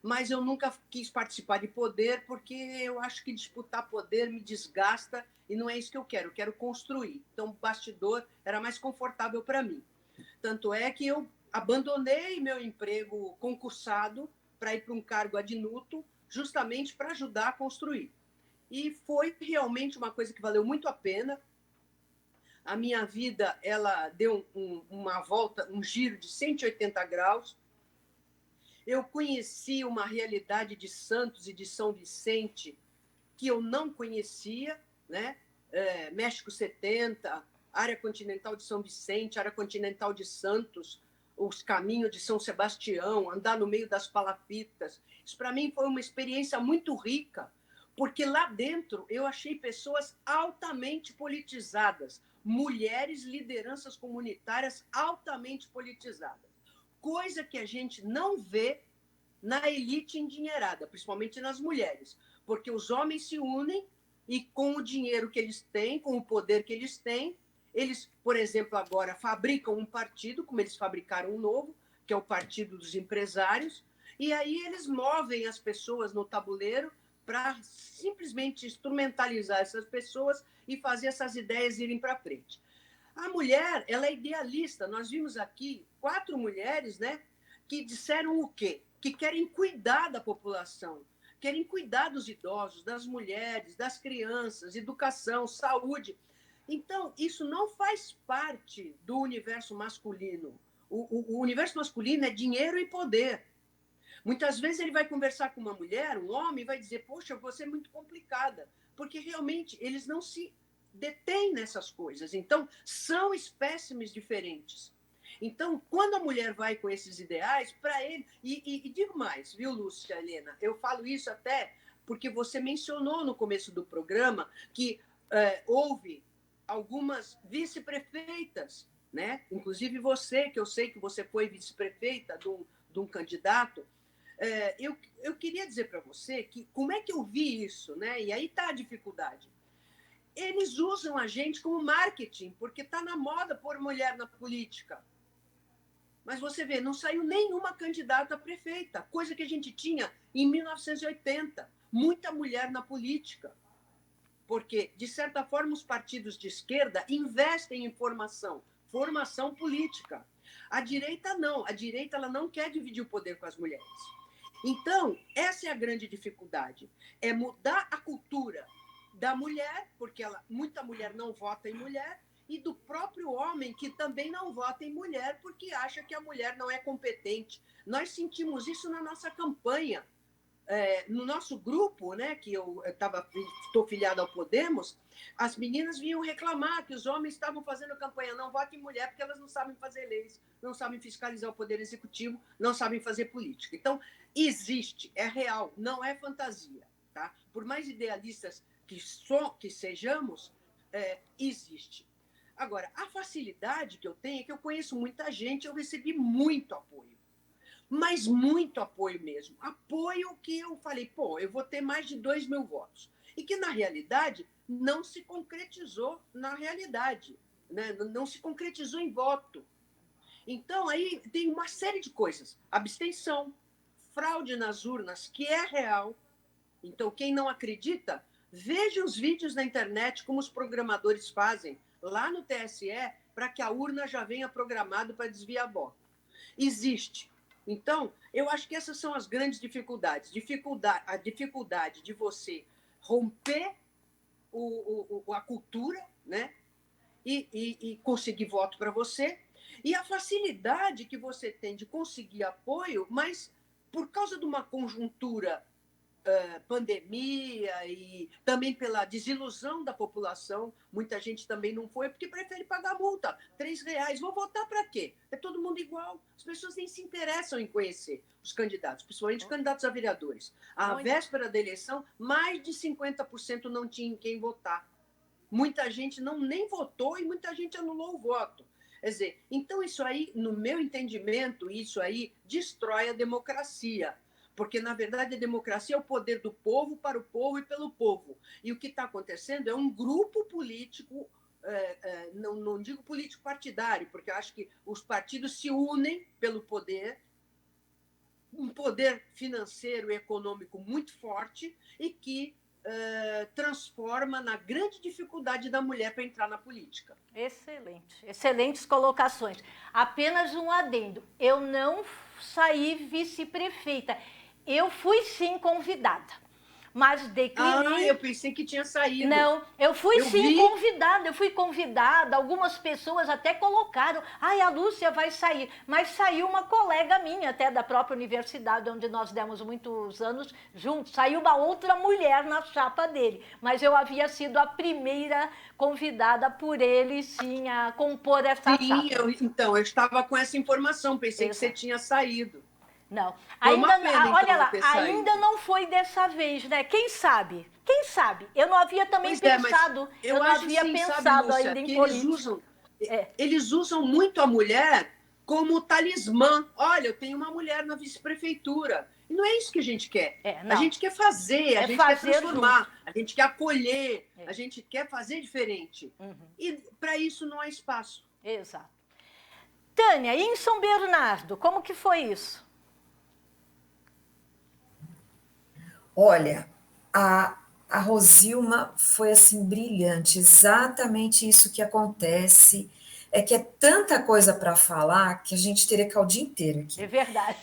mas eu nunca quis participar de poder porque eu acho que disputar poder me desgasta e não é isso que eu quero construir. Então, o bastidor era mais confortável para mim. Tanto é que eu abandonei meu emprego concursado para ir para um cargo adjunto, justamente para ajudar a construir. E foi realmente uma coisa que valeu muito a pena. A minha vida, ela deu uma volta, um giro de 180 graus. Eu conheci uma realidade de Santos e de São Vicente que eu não conhecia, né? México 70, área continental de São Vicente, área continental de Santos, os caminhos de São Sebastião, andar no meio das palafitas. Isso, para mim, foi uma experiência muito rica, porque lá dentro eu achei pessoas altamente politizadas, mulheres, lideranças comunitárias altamente politizadas. Coisa que a gente não vê na elite endinheirada, principalmente nas mulheres, porque os homens se unem e com o dinheiro que eles têm, com o poder que eles têm, eles, por exemplo, agora fabricam um partido, como eles fabricaram um novo, que é o Partido dos Empresários, e aí eles movem as pessoas no tabuleiro para simplesmente instrumentalizar essas pessoas e fazer essas ideias irem para frente. A mulher, ela é idealista. Nós vimos aqui 4 mulheres, né, que disseram o quê? Que querem cuidar da população, querem cuidar dos idosos, das mulheres, das crianças, educação, saúde. Então, isso não faz parte do universo masculino. O universo masculino é dinheiro e poder. Muitas vezes ele vai conversar com uma mulher, um homem, e vai dizer, poxa, você é muito complicada, porque realmente eles não se detém nessas coisas. Então, são espécimes diferentes. Então, quando a mulher vai com esses ideais, para ele... E digo mais, viu, Lúcia, Helena? Eu falo isso até porque você mencionou no começo do programa que houve algumas vice-prefeitas, né? Inclusive você, que eu sei que você foi vice-prefeita de um candidato. Eu queria dizer para você que como é que eu vi isso, né? E aí está a dificuldade. Eles usam a gente como marketing, porque está na moda pôr mulher na política. Mas você vê, não saiu nenhuma candidata a prefeita, coisa que a gente tinha em 1980. Muita mulher na política. Porque, de certa forma, os partidos de esquerda investem em formação política. A direita não. A direita ela não quer dividir o poder com as mulheres. Então, essa é a grande dificuldade. É mudar a cultura da mulher, porque muita mulher não vota em mulher, e do próprio homem que também não vota em mulher porque acha que a mulher não é competente. Nós sentimos isso na nossa campanha. No nosso grupo, né, que eu estou filiada ao Podemos, as meninas vinham reclamar que os homens estavam fazendo campanha, não vote em mulher porque elas não sabem fazer leis, não sabem fiscalizar o poder executivo, não sabem fazer política. Então, existe, é real, não é fantasia. Tá? Por mais idealistas que sejamos, existe. Agora, a facilidade que eu tenho é que eu conheço muita gente, eu recebi muito apoio. Mas muito apoio mesmo. Apoio que eu falei, pô, eu vou ter mais de 2.000 votos. E que, na realidade, não se concretizou na realidade. Né? Não se concretizou em voto. Então, aí tem uma série de coisas. Abstenção, fraude nas urnas, que é real. Então, quem não acredita, veja os vídeos na internet, como os programadores fazem lá no TSE, para que a urna já venha programada para desviar voto. Existe. Então, eu acho que essas são as grandes dificuldades. A dificuldade de você romper a cultura, né? E conseguir voto para você, e a facilidade que você tem de conseguir apoio, mas por causa de uma conjuntura pandemia e também pela desilusão da população, muita gente também não foi porque prefere pagar multa, R$3. Vou votar para quê? É todo mundo igual. As pessoas nem se interessam em conhecer os candidatos, principalmente os candidatos a vereadores. À véspera da eleição, mais de 50% não tinha em quem votar. Muita gente nem votou e muita gente anulou o voto. Quer dizer, então isso aí, no meu entendimento, isso aí destrói a democracia. Porque, na verdade, a democracia é o poder do povo para o povo e pelo povo. E o que está acontecendo é um grupo político, não digo político partidário, porque eu acho que os partidos se unem pelo poder, um poder financeiro e econômico muito forte e que transforma na grande dificuldade da mulher para entrar na política. Excelente, excelentes colocações. Apenas um adendo, eu não saí vice-prefeita. Eu fui sim convidada, mas declinei. Eu pensei que tinha saído. Não, eu fui convidada, algumas pessoas até colocaram, a Lúcia vai sair, mas saiu uma colega minha, até da própria universidade, onde nós demos muitos anos juntos, saiu uma outra mulher na chapa dele, mas eu havia sido a primeira convidada por ele, sim, a compor essa chapa. Então, eu estava com essa informação, pensei que você tinha saído. Não, olha lá, ainda não foi dessa vez, né? Quem sabe? Quem sabe? Eu não havia também pensado, eu não havia pensado ainda em política. Eles usam muito a mulher como talismã. Olha, eu tenho uma mulher na vice-prefeitura. E não é isso que a gente quer. A gente quer fazer, a gente quer transformar, a gente quer acolher, a gente quer fazer diferente. E para isso não há espaço. Exato. Tânia, e em São Bernardo, como que foi isso? Olha, a Rosilma foi assim brilhante, exatamente isso que acontece, é que é tanta coisa para falar que a gente teria que ficar o dia inteiro aqui. É verdade.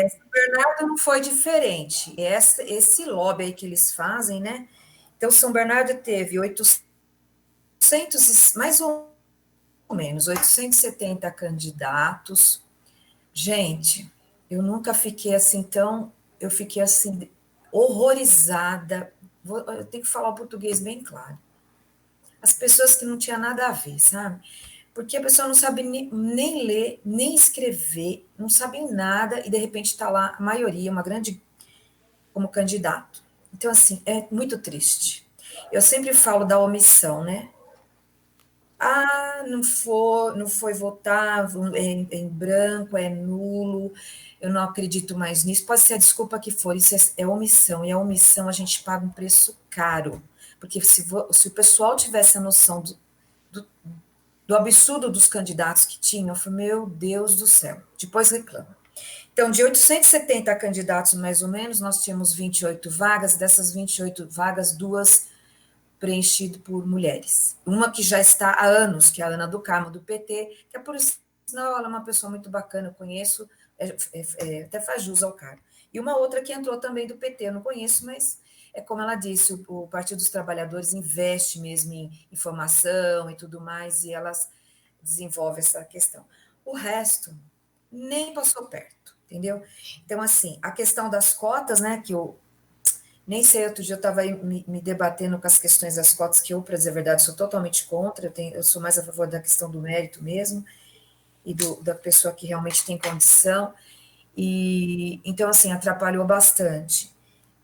São Bernardo não foi diferente, esse lobby aí que eles fazem, né? Então, São Bernardo teve 800, mais ou menos, 870 candidatos. Gente, eu nunca fiquei assim eu fiquei assim, horrorizada. Eu tenho que falar o português bem claro. As pessoas que não tinham nada a ver, sabe? Porque a pessoa não sabe nem ler, nem escrever, não sabe nada, e de repente está lá a maioria, uma grande, como candidato. Então, assim, é muito triste. Eu sempre falo da omissão, né? Não foi votar, em branco, é nulo, eu não acredito mais nisso. Pode ser a desculpa que for, isso é omissão, e a omissão a gente paga um preço caro, porque se o pessoal tivesse a noção do absurdo dos candidatos que tinham, eu falei, meu Deus do céu, depois reclama. Então, de 870 candidatos, mais ou menos, nós tínhamos 28 vagas, dessas 28 vagas, 2 preenchido por mulheres. Uma que já está há anos, que é a Ana do Carmo, do PT, que é por sinal, ela é uma pessoa muito bacana, eu conheço, até faz jus ao cargo. E uma outra que entrou também do PT, eu não conheço, mas é como ela disse, o Partido dos Trabalhadores investe mesmo em informação e tudo mais, e elas desenvolvem essa questão. O resto nem passou perto, entendeu? Então, assim, a questão das cotas, né, que eu nem sei, outro dia eu estava me debatendo com as questões das cotas, que eu, para dizer a verdade, sou totalmente contra, eu sou mais a favor da questão do mérito mesmo, e da pessoa que realmente tem condição, e então, assim, atrapalhou bastante.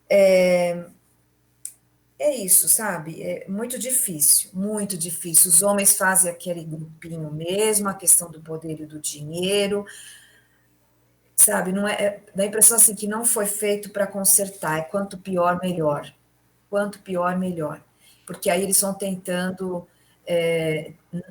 É isso, sabe? É muito difícil, muito difícil. Os homens fazem aquele grupinho mesmo, a questão do poder e do dinheiro, sabe? Não dá a impressão assim que não foi feito para consertar, é quanto pior, melhor. Quanto pior, melhor. Porque aí eles vão tentando,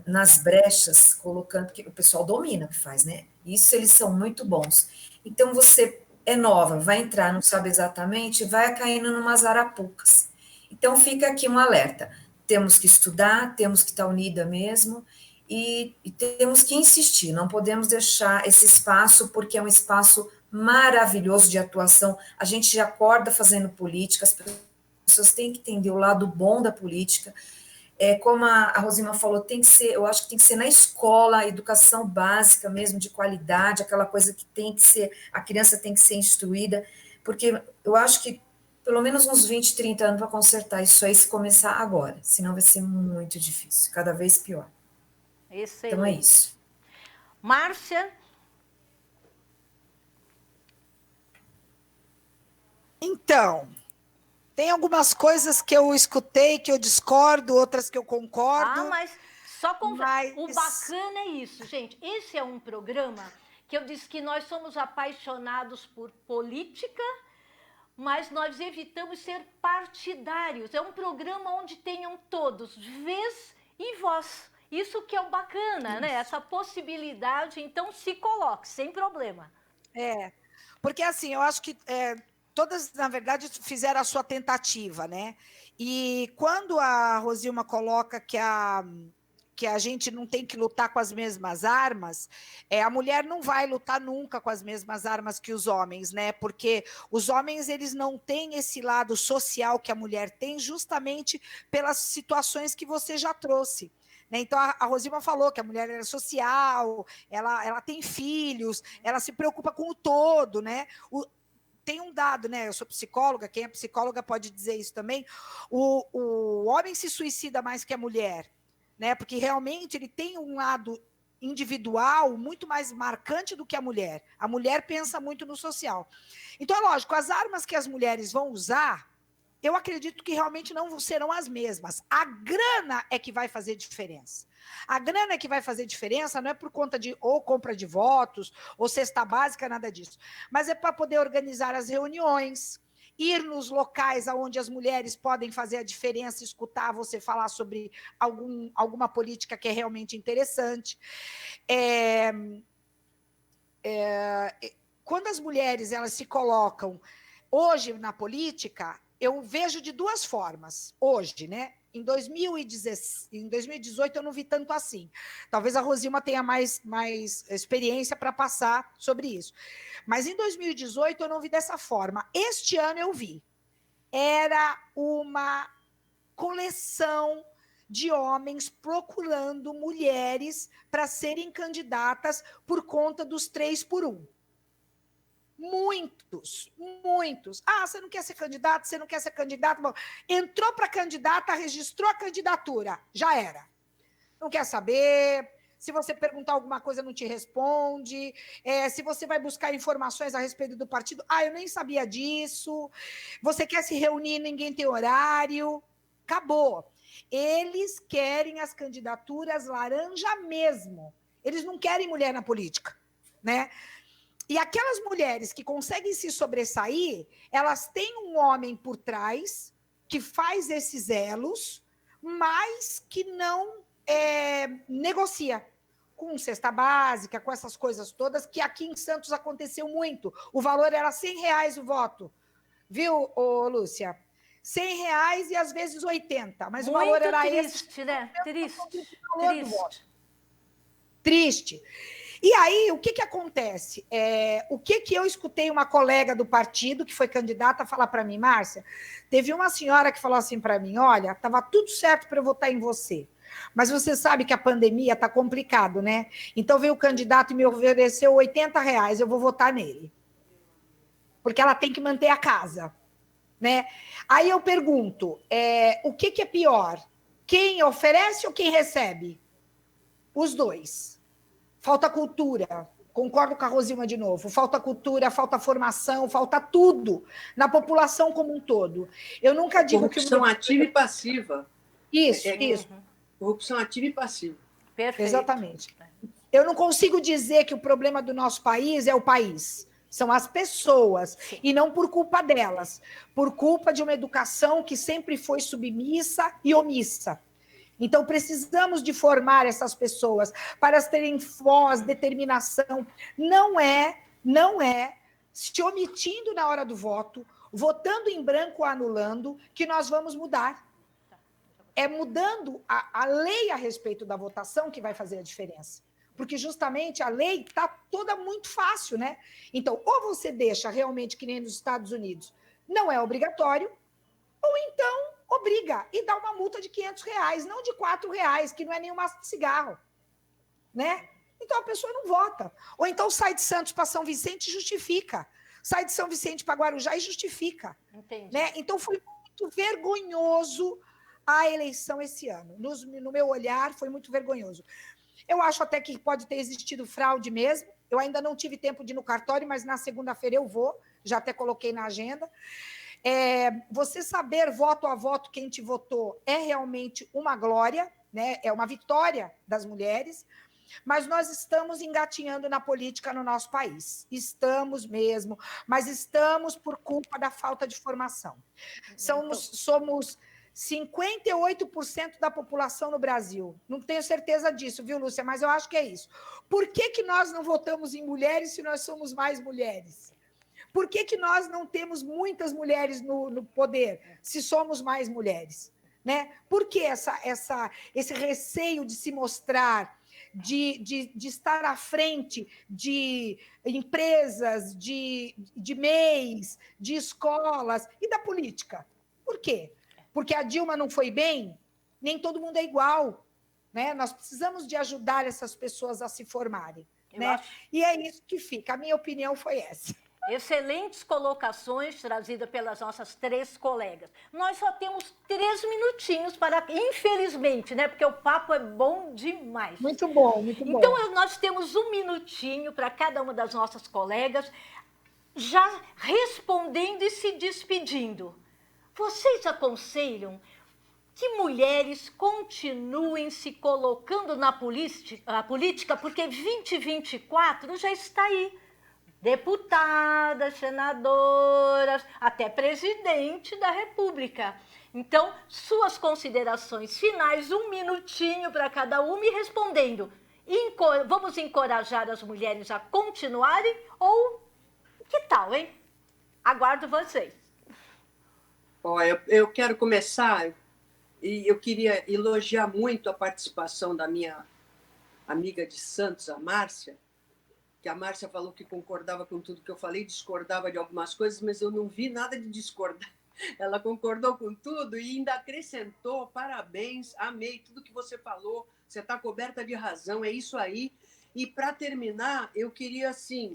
nas brechas, colocando, porque o pessoal domina o que faz, né? Isso eles são muito bons. Então você é nova, vai entrar, não sabe exatamente, vai caindo numas arapucas. Então fica aqui um alerta. Temos que estudar, temos que estar unida mesmo, e temos que insistir, não podemos deixar esse espaço, porque é um espaço maravilhoso de atuação. A gente já acorda fazendo política, as pessoas têm que entender o lado bom da política. Como a Rosima falou, tem que ser, eu acho que tem que ser na escola, educação básica mesmo, de qualidade, aquela coisa que tem que ser, a criança tem que ser instruída, porque eu acho que pelo menos uns 20, 30 anos para consertar isso aí, se começar agora, senão vai ser muito difícil, cada vez pior. Excelente. Então é isso. Márcia? Então, tem algumas coisas que eu escutei, que eu discordo, outras que eu concordo. Mas só o bacana é isso, gente. Esse é um programa que eu disse que nós somos apaixonados por política, mas nós evitamos ser partidários. É um programa onde tenham todos vez e voz. Isso que é o bacana, né? Essa possibilidade, então se coloque, sem problema. Porque assim, eu acho que todas, na verdade, fizeram a sua tentativa, né? E quando a Rosilma coloca que a gente não tem que lutar com as mesmas armas, a mulher não vai lutar nunca com as mesmas armas que os homens, né? Porque os homens, eles não têm esse lado social que a mulher tem, justamente pelas situações que você já trouxe. Então, a Rosilma falou que a mulher é social, ela tem filhos, ela se preocupa com o todo, né? Tem um dado, né? Eu sou psicóloga, quem é psicóloga pode dizer isso também. O homem se suicida mais que a mulher, né? Porque realmente ele tem um lado individual muito mais marcante do que a mulher. A mulher pensa muito no social. Então, é lógico, as armas que as mulheres vão usar, eu acredito que realmente não serão as mesmas. A grana é que vai fazer diferença. A grana é que vai fazer diferença, não é por conta de ou compra de votos, ou cesta básica, nada disso. Mas é para poder organizar as reuniões, ir nos locais onde as mulheres podem fazer a diferença, escutar você falar sobre alguma política que é realmente interessante. Quando as mulheres elas se colocam hoje na política, eu vejo de duas formas, hoje, né? Em 2018 eu não vi tanto assim. Talvez a Rosilma tenha mais experiência para passar sobre isso. Mas em 2018 eu não vi dessa forma. Este ano eu vi. Era uma coleção de homens procurando mulheres para serem candidatas por conta dos 3x1. Muitos. Você não quer ser candidato? Você não quer ser candidato? Bom, entrou para candidata, registrou a candidatura, já era. Não quer saber, se você perguntar alguma coisa, não te responde, se você vai buscar informações a respeito do partido, eu nem sabia disso, você quer se reunir, ninguém tem horário, acabou. Eles querem as candidaturas laranja mesmo, eles não querem mulher na política, né? E aquelas mulheres que conseguem se sobressair, elas têm um homem por trás que faz esses elos, mas que não negocia com cesta básica, com essas coisas todas, que aqui em Santos aconteceu muito. O valor era R$100 o voto. Viu, Lúcia? R$100 e às vezes 80, mas muito o valor era triste, esse. Né? Triste. Triste. E aí, o que acontece? O que eu escutei uma colega do partido, que foi candidata, falar para mim, Márcia, teve uma senhora que falou assim para mim, olha, estava tudo certo para eu votar em você, mas você sabe que a pandemia está complicado, né? Então veio o candidato e me ofereceu R$ 80, eu vou votar nele. Porque ela tem que manter a casa, né? Aí eu pergunto, o que é pior? Quem oferece ou quem recebe? Os dois. Falta cultura, concordo com a Rosilma de novo, falta cultura, falta formação, falta tudo na população como um todo. Eu nunca digo corrupção ativa e passiva. Isso. Corrupção ativa e passiva. Perfeito. Exatamente. Eu não consigo dizer que o problema do nosso país é o país. São as pessoas, e não por culpa delas, por culpa de uma educação que sempre foi submissa e omissa. Então, precisamos de formar essas pessoas para elas terem voz, determinação. Não é se omitindo na hora do voto, votando em branco ou anulando, que nós vamos mudar. É mudando a lei a respeito da votação que vai fazer a diferença. Porque justamente a lei está toda muito fácil, né? Então, ou você deixa realmente, que nem nos Estados Unidos, não é obrigatório, ou então obriga e dá uma multa de R$ 500, não de R$ 4, que não é nenhum maço de cigarro, né? Então a pessoa não vota. Ou então sai de Santos para São Vicente e justifica. Sai de São Vicente para Guarujá e justifica. Entendi. Né? Então foi muito vergonhoso a eleição esse ano. No meu olhar, foi muito vergonhoso. Eu acho até que pode ter existido fraude mesmo. Eu ainda não tive tempo de ir no cartório, mas na segunda-feira eu vou, já até coloquei na agenda. Você saber voto a voto quem te votou é realmente uma glória, né? É uma vitória das mulheres, mas nós estamos engatinhando na política no nosso país. Estamos mesmo, mas estamos por culpa da falta de formação. Somos 58% da população no Brasil. Não tenho certeza disso, viu, Lúcia? Mas eu acho que é isso. Por que nós não votamos em mulheres se nós somos mais mulheres? Por que nós não temos muitas mulheres no poder, se somos mais mulheres? Né? Por que esse receio de se mostrar, de estar à frente de empresas, de MEIs, de escolas e da política? Por quê? Porque a Dilma não foi bem? Nem todo mundo é igual. Né? Nós precisamos de ajudar essas pessoas a se formarem. Né? E é isso que fica. A minha opinião foi essa. Excelentes colocações trazidas pelas nossas 3 colegas. Nós só temos 3 minutinhos para, infelizmente, né? Porque o papo é bom demais. Muito bom, muito bom. Então, nós temos 1 minutinho para cada uma das nossas colegas, já respondendo e se despedindo. Vocês aconselham que mulheres continuem se colocando na política, porque 2024 já está aí. Deputadas, senadoras, até presidente da República. Então, suas considerações finais, 1 minutinho para cada uma e respondendo. Vamos encorajar as mulheres a continuarem ou que tal, hein? Aguardo vocês. Eu quero começar e eu queria elogiar muito a participação da minha amiga de Santos, a Márcia, que a Márcia falou que concordava com tudo que eu falei, discordava de algumas coisas, mas eu não vi nada de discordar. Ela concordou com tudo e ainda acrescentou, parabéns, amei tudo que você falou, você está coberta de razão, é isso aí. E, para terminar, eu queria, assim,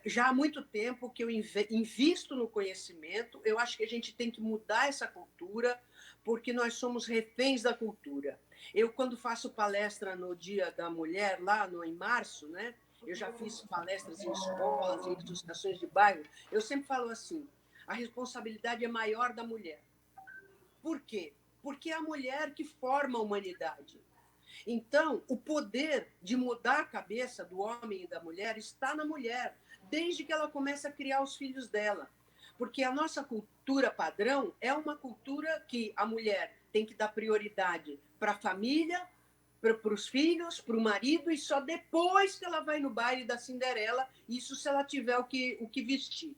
já há muito tempo que eu invisto no conhecimento, eu acho que a gente tem que mudar essa cultura, porque nós somos reféns da cultura. Eu, quando faço palestra no Dia da Mulher, lá em março, né? Eu já fiz palestras em escolas, em associações de bairro. Eu sempre falo assim, a responsabilidade é maior da mulher. Por quê? Porque é a mulher que forma a humanidade. Então, o poder de mudar a cabeça do homem e da mulher está na mulher, desde que ela começa a criar os filhos dela. Porque a nossa cultura padrão é uma cultura que a mulher tem que dar prioridade para a família, para os filhos, para o marido, e só depois que ela vai no baile da Cinderela, isso se ela tiver o que vestir.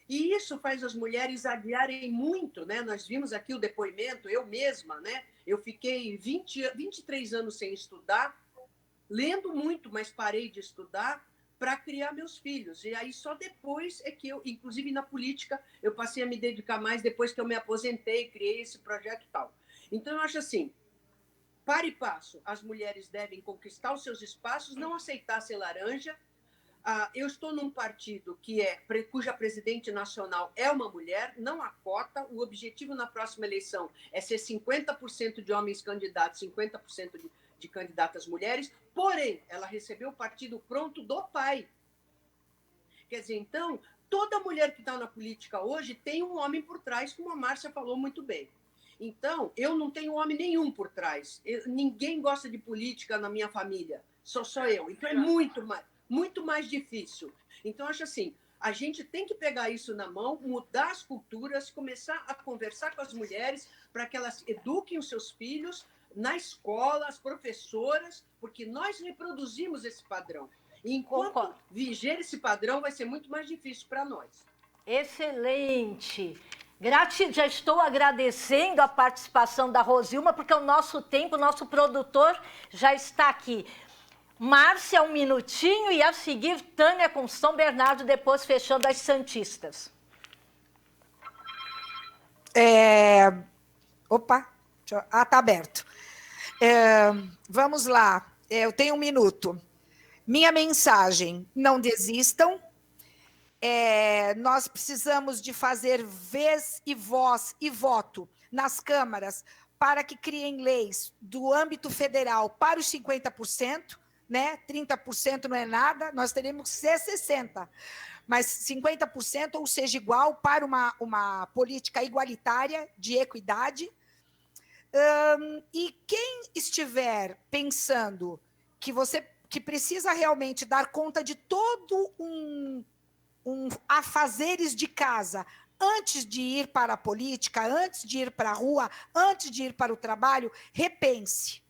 E isso faz as mulheres adiarem muito, né? Nós vimos aqui o depoimento, eu mesma, né? Eu fiquei 23 anos sem estudar, lendo muito, mas parei de estudar para criar meus filhos. E aí só depois é que eu, inclusive na política, eu passei a me dedicar mais depois que eu me aposentei, criei esse projeto e tal. Então, eu acho assim, para e passo, as mulheres devem conquistar os seus espaços, não aceitar ser laranja. Eu estou num partido cuja presidente nacional é uma mulher, não há cota. O objetivo na próxima eleição é ser 50% de homens candidatos, 50% de candidatas mulheres. Porém, ela recebeu o partido pronto do pai. Quer dizer, então, toda mulher que está na política hoje tem um homem por trás, como a Márcia falou muito bem. Então, eu não tenho homem nenhum por trás. Ninguém gosta de política na minha família, só eu. Então, é muito mais difícil. Então, acho assim, a gente tem que pegar isso na mão, mudar as culturas, começar a conversar com as mulheres para que elas eduquem os seus filhos na escola, as professoras, porque nós reproduzimos esse padrão. E enquanto viger esse padrão, vai ser muito mais difícil para nós. Excelente! Já estou agradecendo a participação da Rosilma, porque o nosso tempo, o nosso produtor já está aqui. Márcia, 1 minutinho, e a seguir Tânia com São Bernardo, depois fechando as Santistas. Opa, tá aberto. Vamos lá, eu tenho 1 minuto. Minha mensagem, não desistam. Nós precisamos de fazer vez e voz e voto nas câmaras para que criem leis do âmbito federal para os 50%, né? 30% não é nada, nós teremos que ser 60%, mas 50%, ou seja, igual para uma política igualitária de equidade. E quem estiver pensando que precisa realmente dar conta de todo um afazeres de casa antes de ir para a política, antes de ir para a rua, antes de ir para o trabalho, repense.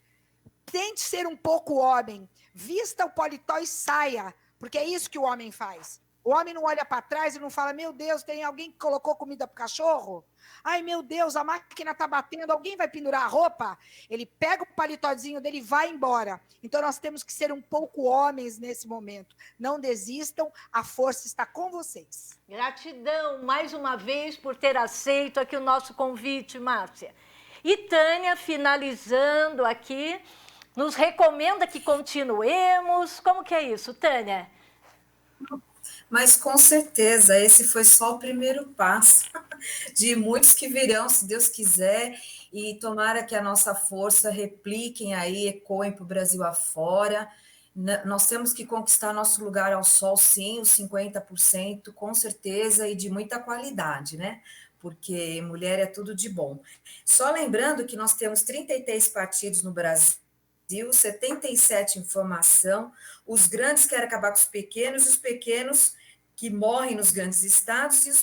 Tente ser um pouco homem, vista o paletó e saia, porque é isso que o homem faz. O homem não olha para trás e não fala, meu Deus, tem alguém que colocou comida para o cachorro? Ai, meu Deus, a máquina está batendo, alguém vai pendurar a roupa? Ele pega o paletózinho dele e vai embora. Então, nós temos que ser um pouco homens nesse momento. Não desistam, a força está com vocês. Gratidão, mais uma vez, por ter aceito aqui o nosso convite, Márcia. E Tânia, finalizando aqui, nos recomenda que continuemos. Como que é isso, Tânia? Mas, com certeza, esse foi só o primeiro passo de muitos que virão, se Deus quiser, e tomara que a nossa força repliquem aí, ecoem para o Brasil afora. Nós temos que conquistar nosso lugar ao sol, sim, os 50%, com certeza, e de muita qualidade, né? Porque mulher é tudo de bom. Só lembrando que nós temos 33 partidos no Brasil, 77 em formação, os grandes querem acabar com os pequenos que morrem nos grandes estados, e os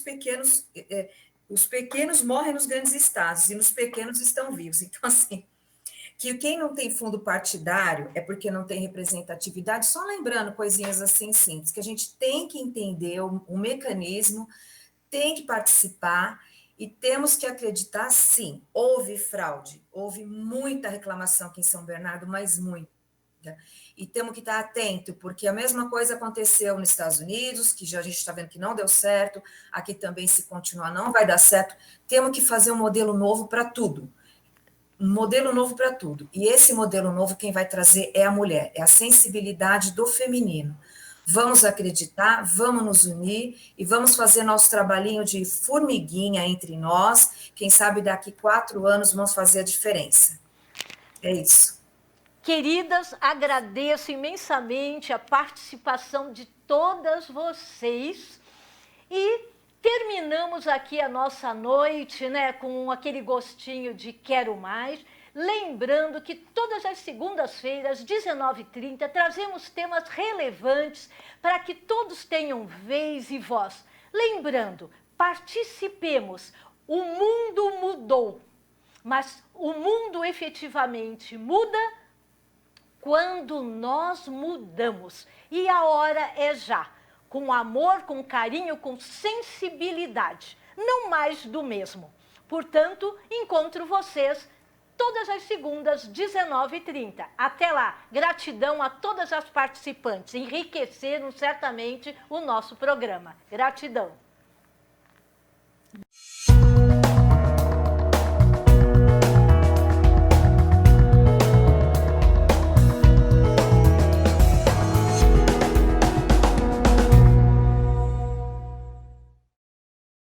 pequenos morrem nos grandes estados, e nos pequenos estão vivos. Então, assim, que quem não tem fundo partidário é porque não tem representatividade, só lembrando coisinhas assim simples, que a gente tem que entender o mecanismo, tem que participar, e temos que acreditar, sim, houve fraude, houve muita reclamação aqui em São Bernardo, mas muita. E temos que estar atento, porque a mesma coisa aconteceu nos Estados Unidos, que já a gente está vendo que não deu certo, aqui também, se continuar, não vai dar certo. Temos que fazer um modelo novo para tudo. Um modelo novo para tudo. E esse modelo novo, quem vai trazer é a mulher, é a sensibilidade do feminino. Vamos acreditar, vamos nos unir e vamos fazer nosso trabalhinho de formiguinha entre nós. Quem sabe daqui 4 anos vamos fazer a diferença. É isso. Queridas, agradeço imensamente a participação de todas vocês e terminamos aqui a nossa noite, né, com aquele gostinho de quero mais. Lembrando que todas as segundas-feiras, 19h30, trazemos temas relevantes para que todos tenham vez e voz. Lembrando, participemos. O mundo mudou, mas o mundo efetivamente muda quando nós mudamos. E a hora é já. Com amor, com carinho, com sensibilidade. Não mais do mesmo. Portanto, encontro vocês todas as segundas, 19h30. Até lá, gratidão a todas as participantes, enriqueceram certamente o nosso programa. Gratidão.